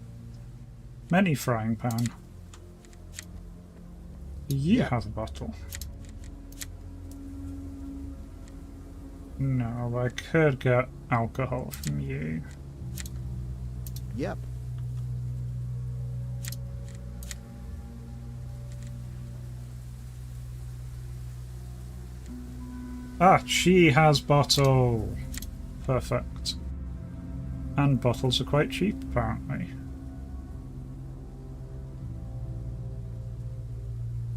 Many frying pan. Do you have a bottle? No, I could get alcohol from you. Yep. Ah, she has bottle. Perfect. And bottles are quite cheap, apparently.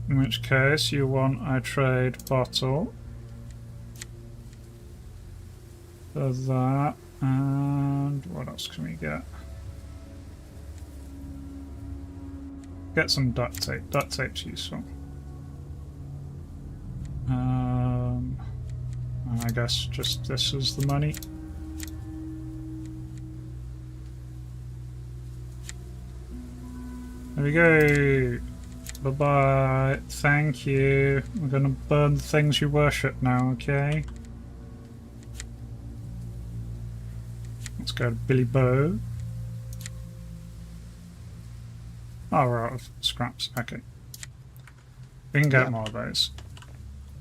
In which case, you want I trade bottle for that, and what else can we get? Get some duct tape. Duct tape's useful. I guess just this is the money. There we go. Bye-bye. Thank you. We're gonna burn the things you worship now, okay? Let's go to Billy Bow. Oh, we're out of scraps. Okay. We can get more of those.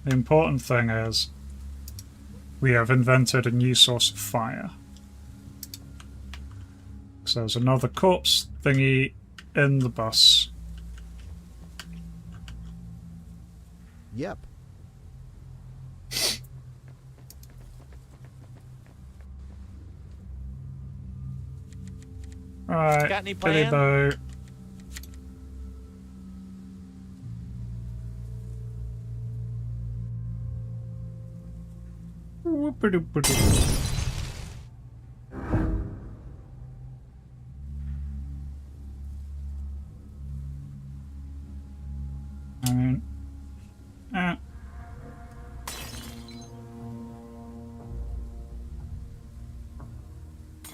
The important thing is we have invented a new source of fire. So there's another corpse thingy in the bus. Yep. Right, Got any Billy plan? Bow. Whoop-a-doop-a-doop. I mean,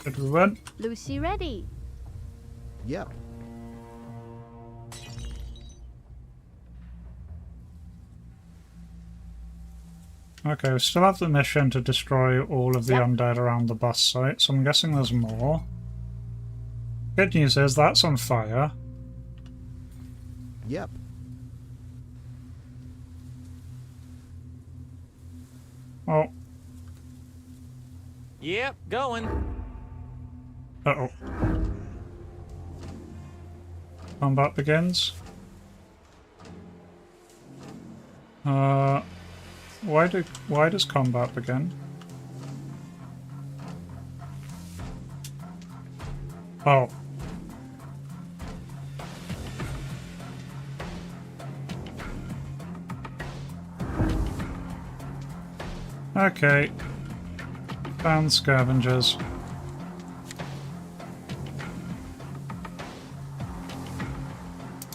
Good we went. Lucy ready. Yep. Okay, we still have the mission to destroy all of the undead around the bus site, so I'm guessing there's more. Good news is that's on fire. Yep. Oh, Yep, going. uh-oh. Combat begins. Why does combat begin? Oh. Okay. Found scavengers.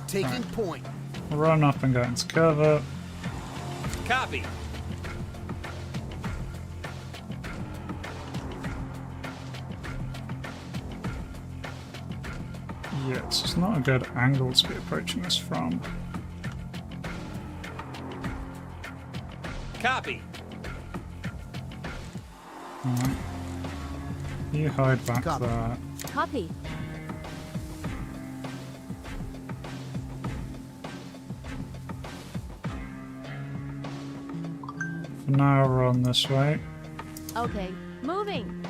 Taking point. Run up and get into cover. Copy. Yes, it's not a good angle to be approaching this from. Copy. Alright. You hide back Copy. there. Copy. For now, run this way. Okay, moving.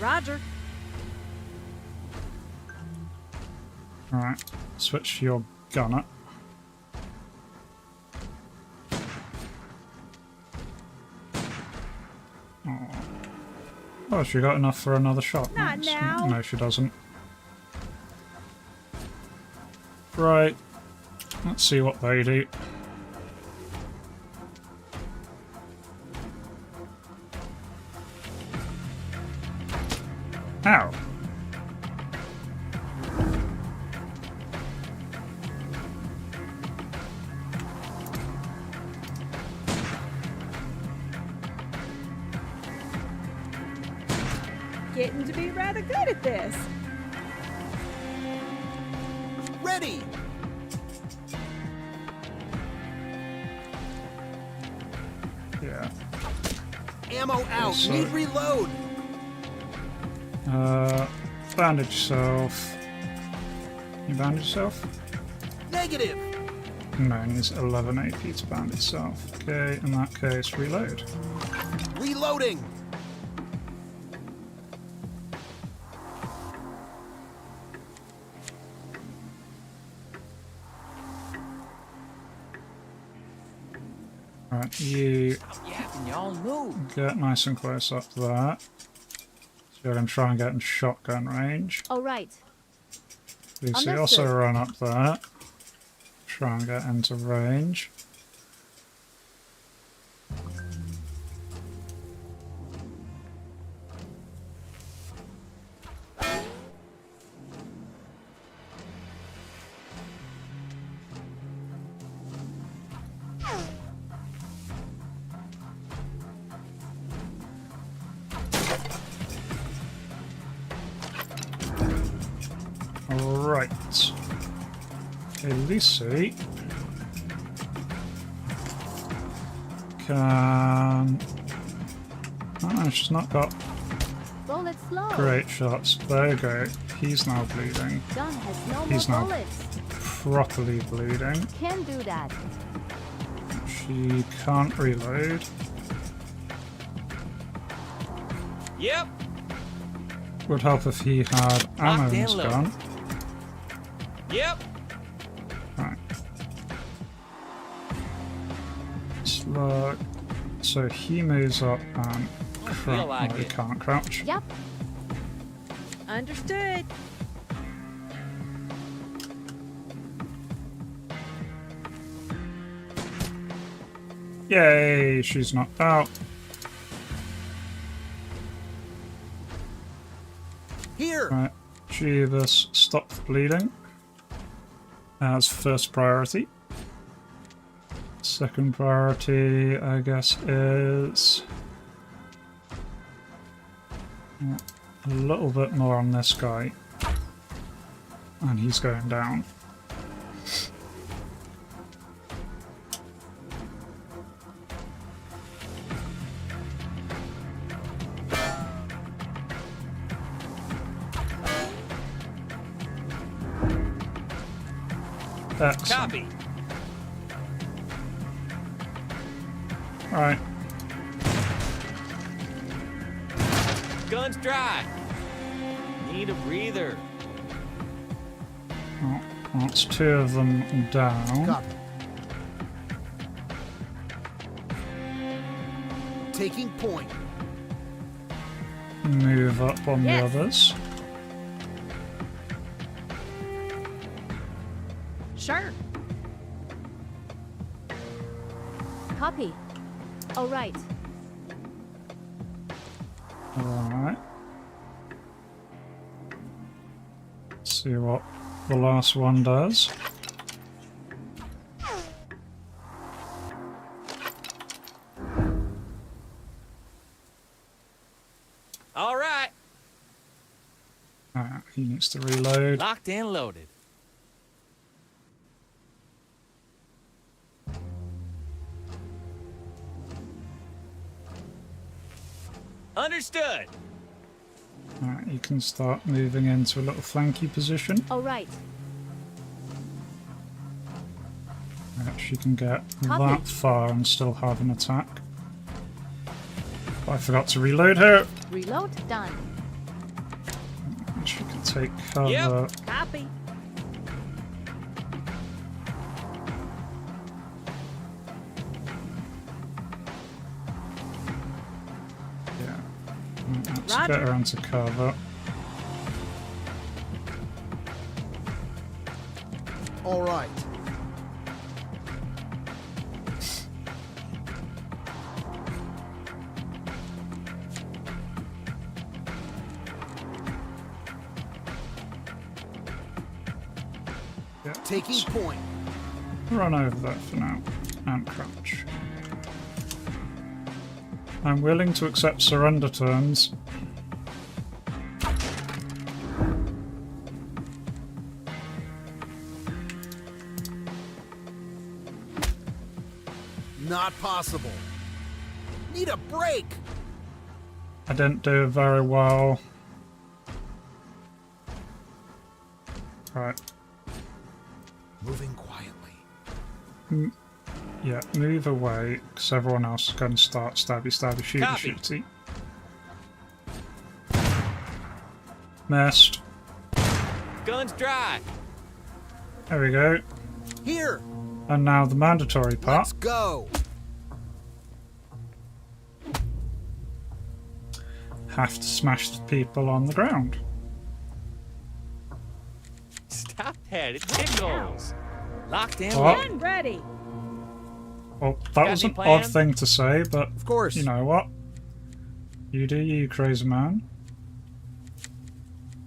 Roger. Alright, switch to your gunner. Oh, she got enough for another shot. Not Nice. now. No, she doesn't. Right. Let's see what they do. Ow. Getting to be rather good at this. Ready. Yeah. Ammo out. So- Need reload. Bandage yourself. You bandage yourself? Negative. No, it needs 11 AP to bandage yourself. Okay, in that case, reload. Reloading. Right, you Stop yapping, y'all, and move. get nice and close up to that. So you're going to try and get in shotgun range. All right. Lucy, also Understood. run up there. Try and get into range. Okay, Lucy can... Oh, she's not got Roll it slow. great shots. There you go. He's now bleeding. Gun has no He's more now bullets. properly bleeding. Can do that. She can't reload. Yep. Would help if he had ammo in his loaded. gun. Yep. Right. Let's look. So he moves up and feel like he it. can't crouch. Yep. Understood. Yay, she's knocked out. Here. Right, Jeebus, stop the bleeding. As first priority. Second priority, I guess, is a little bit more on this guy. And he's going down. Excellent. Copy. Right. Guns dry. Need a breather. Oh, that's two of them down. Copy. Taking point. Move up on Yes. the others. Sure. Copy. All right. Alright. See what the last one does. All right. He needs to reload. Locked and loaded. Understood. Alright, you can start moving into a little flanky position. All right. Right, she can get Copy. that far and still have an attack. I forgot to reload her. Reload done. She can take cover. Yep. Copy. Yeah. Let's Roger. get her into cover. All right. Yeah, Taking let's point. run over that for now and crouch. I'm willing to accept surrender terms. Not possible. Need a break. I didn't do very well. Right. Moving quietly. Yeah, move away, because everyone else is going to start stabby, shooty, Copy. shooty. Missed. Guns dry. There we go. Here. And now the mandatory part. Let's go. Have to smash the people on the ground. Stop that. It tickles. Locked and What? loaded. And ready. Well, that Got was any an plan? odd thing to say, but Of course. you know what? You do you, crazy man.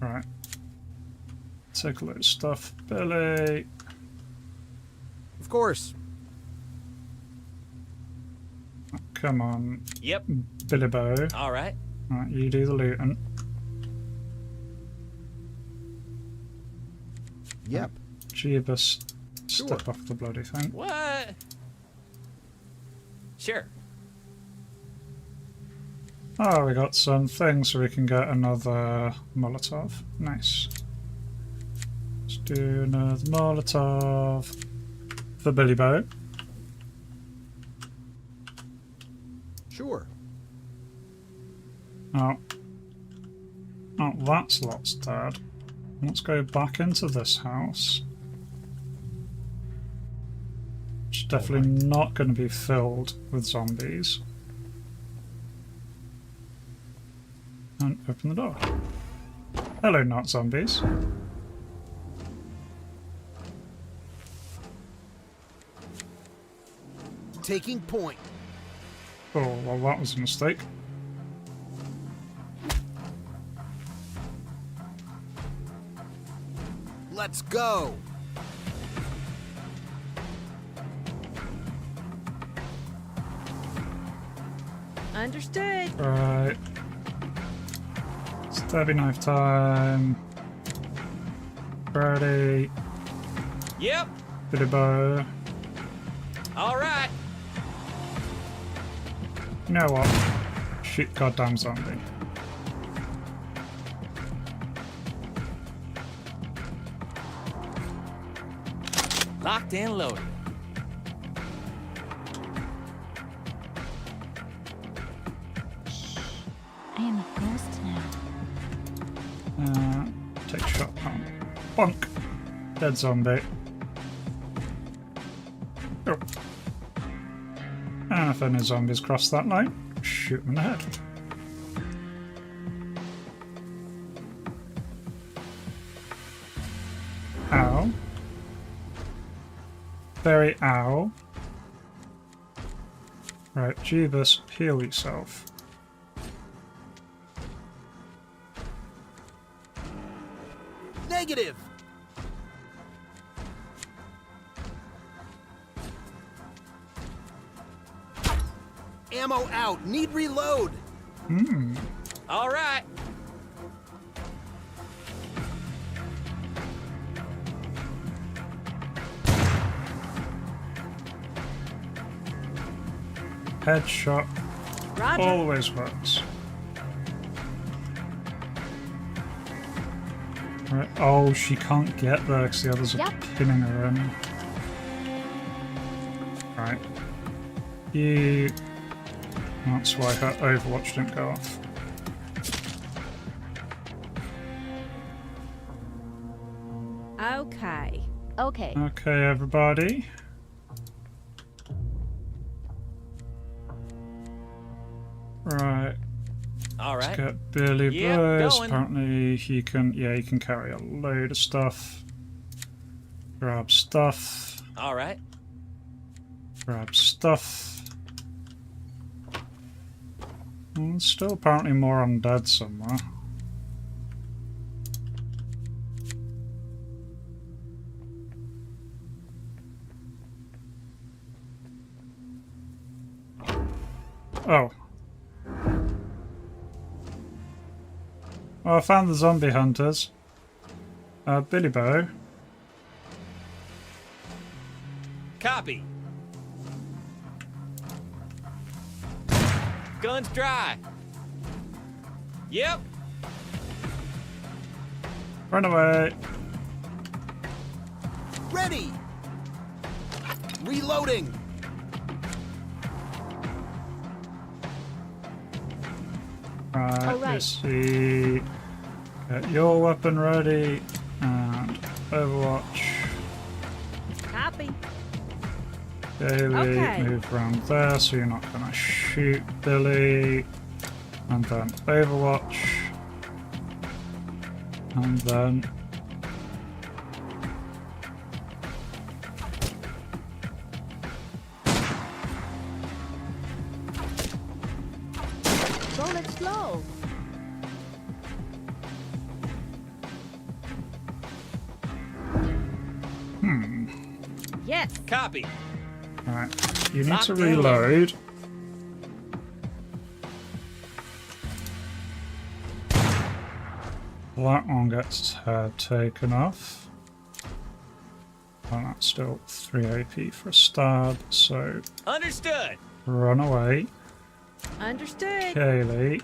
Right. Take a load of stuff. Billy. Of course. Come on, Yep. Billy Bow. All right. Right, you do the looting. Yep. Jeebus, Step off the bloody thing. What? Sure. Oh, we got some things so we can get another Molotov. Nice. Let's do another Molotov for Billy Bo. Sure. Oh. Oh, that's lots dead. Let's go back into this house. It's definitely not going to be filled with zombies. And open the door. Hello, not zombies. Taking point. Oh, well, that was a mistake. Let's go. Understood. Right. Stabby knife time. Ready. Yep. Billy Bo. All right. You know what? Shoot goddamn zombie. Locked and loaded. I am a ghost now. Take a shot. Oh. Bonk. Dead zombie. Oh. And if any zombies cross that line, shoot them in the head. Ow. Very ow. Right, Jeebus, heal yourself. Negative. Ammo out. Need reload. All right. Headshot Roger. always works. Right. Oh, she can't get there because the others are Yep. pinning her in. Right. You. That's why her Overwatch didn't go off. Okay. Okay. Okay, everybody. Right. All right. Get Billy Yep, Buzz. going. Apparently he can, yeah, he can carry a load of stuff. Grab stuff. All right. Grab stuff. And still apparently more undead somewhere. Oh. Well, I found the zombie hunters. Billy Bo. Copy. Guns dry. Yep. Run away. Ready. Reloading. Right, All right. let's see. Get your weapon ready. And Overwatch. Copy. Daily, Okay. move around there so you're not going to shoot Billy. And then Overwatch. And then... Roll it slow. Yes. Copy. Right, you need Locked to and reload. That one gets its head taken off. And that's still 3 AP for a stab, so Understood. run away. Understood. Kaylee.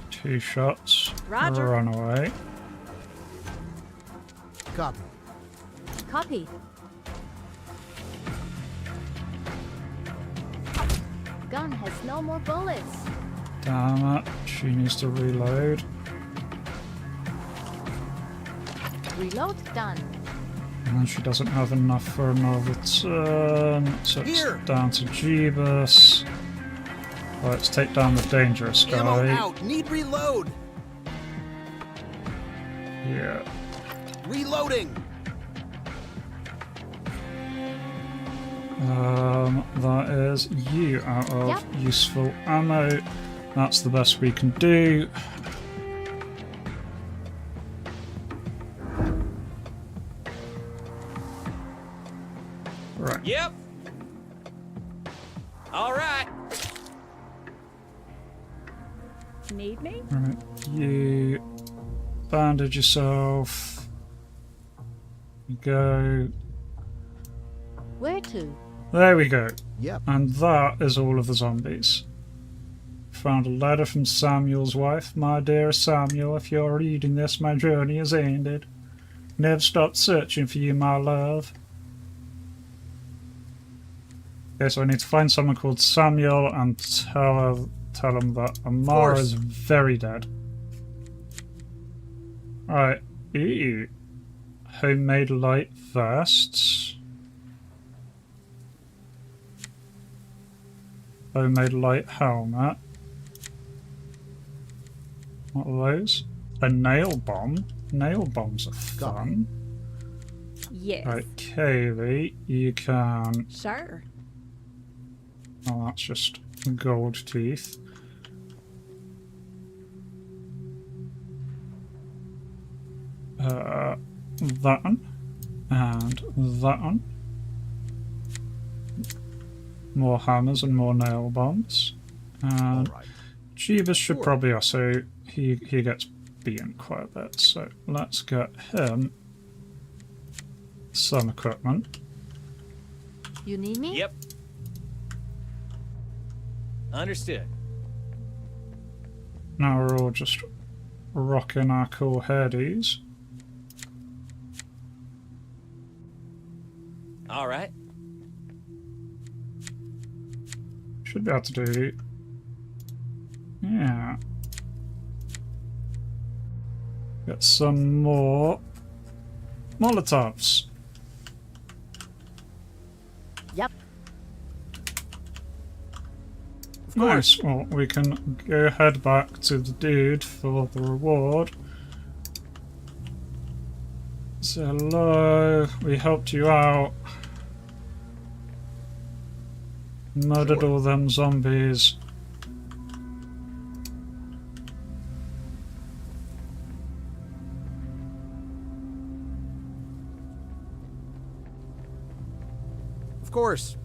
Two shots. Roger. Run away. Copy. Copy. Gun has no more bullets. Damn it. She needs to reload. Reload done. And then she doesn't have enough for another turn. So Here. it's down to Jeebus. Let's take down the dangerous Ammo guy. out. Need reload. Yeah. Reloading. That is you out of Yep. useful ammo. That's the best we can do. Right. Yep. All right. Need me? Right. You bandage yourself. You go. Where to? There we go. Yep. And that is all of the zombies. Found a letter from Samuel's wife. My dear Samuel, if you're reading this, my journey is ended. Never stopped searching for you, my love. Okay, so I need to find someone called Samuel and tell him that Amara is very dead. Alright. Ew. Homemade light vests. Homemade light helmet. What are those? A nail bomb? Nail bombs are fun. Yes. Right, Kaylee, you can... Sure. Oh, that's just gold teeth. That one. And that one. More hammers and more nail bombs. And All right. Jeebus should Sure. probably also... He gets beaten quite a bit, so let's get him some equipment. You need me? Yep. Understood. Now we're all just rocking our cool headies. All right. Should be able to do... Yeah. Get some more Molotovs. Yep. Nice. Well, we can go head back to the dude for the reward. So, hello, we helped you out. Murdered all them zombies. Of course.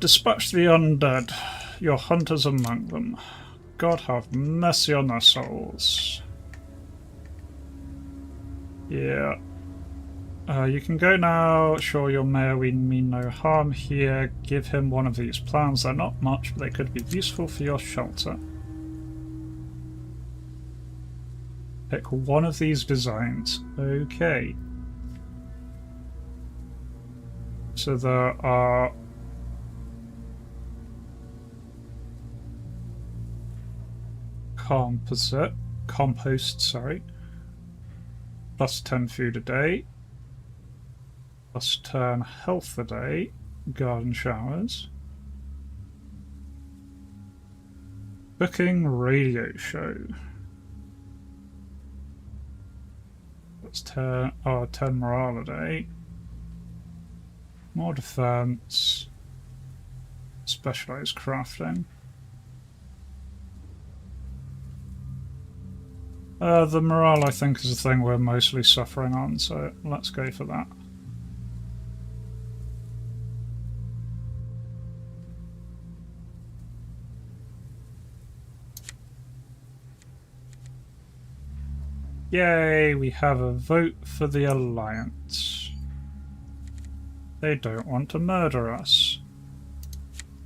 Dispatch the undead. Your hunters among them. God have mercy on their souls. Yeah. You can go now. Sure, your mayor, we mean no harm here. Give him one of these plans. They're not much, but they could be useful for your shelter. Pick one of these designs. Okay. So there are... compost, sorry. Plus 10 food a day. Plus 10 health a day. Garden showers. Booking radio show. That's 10, 10 morale a day. More defense. Specialized crafting. The morale, I think, is the thing we're mostly suffering on, so let's go for that. Yay, we have a vote for the Alliance. They don't want to murder us.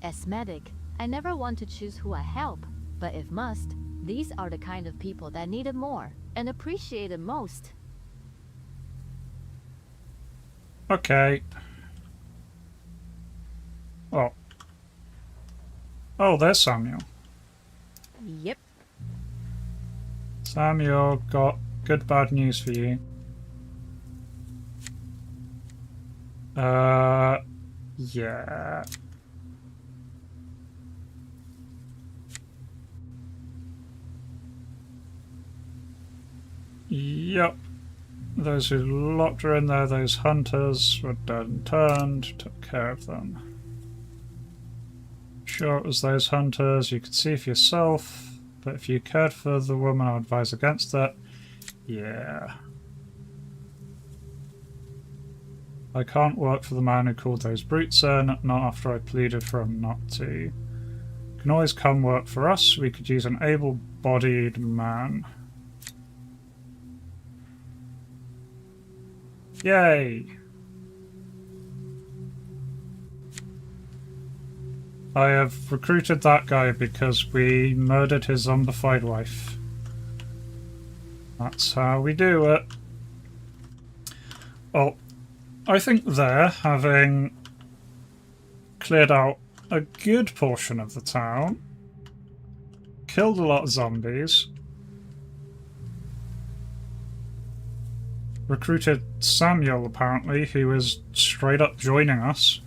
As medic, I never want to choose who I help, but if must, these are the kind of people that need it more and appreciate it most. Okay. Oh. Oh, there's Samuel. Yep. Samuel, got good bad news for you. Yeah. Yep. Those who locked her in there, those hunters, were dead and turned, took care of them. Sure it was those hunters, you could see for yourself, but if you cared for the woman, I'd advise against that. Yeah. I can't work for the man who called those brutes in, not after I pleaded for him not to. You can always come work for us, we could use an able-bodied man. Yay! I have recruited that guy because we murdered his zombified wife. That's how we do it. Well, I think there, having cleared out a good portion of the town, killed a lot of zombies, recruited Samuel apparently, who is straight up joining us.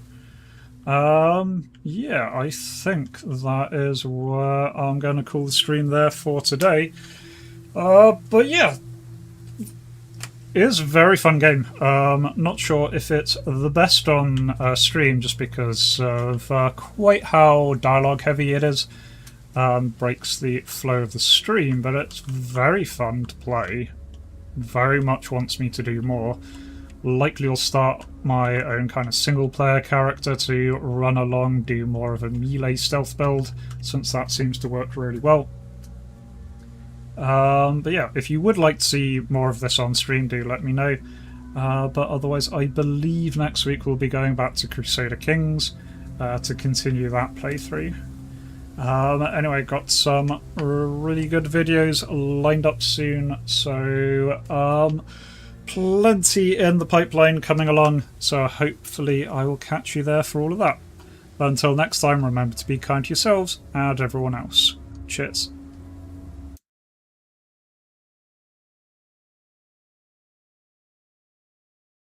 Yeah, I think that is where I'm going to call the stream there for today. But yeah, it is a very fun game. Not sure if it's the best on stream just because of quite how dialogue heavy it is. Breaks the flow of the stream, but it's very fun to play. Very much wants me to do more. Likely will start my own kind of single player character to run along, do more of a melee stealth build, since that seems to work really well. But yeah, if you would like to see more of this on stream, do let me know. But otherwise, I believe next week we'll be going back to Crusader Kings to continue that playthrough. Anyway, got some really good videos lined up soon, so plenty in the pipeline coming along, so hopefully I will catch you there for all of that. But until next time, remember to be kind to yourselves and everyone else. Cheers.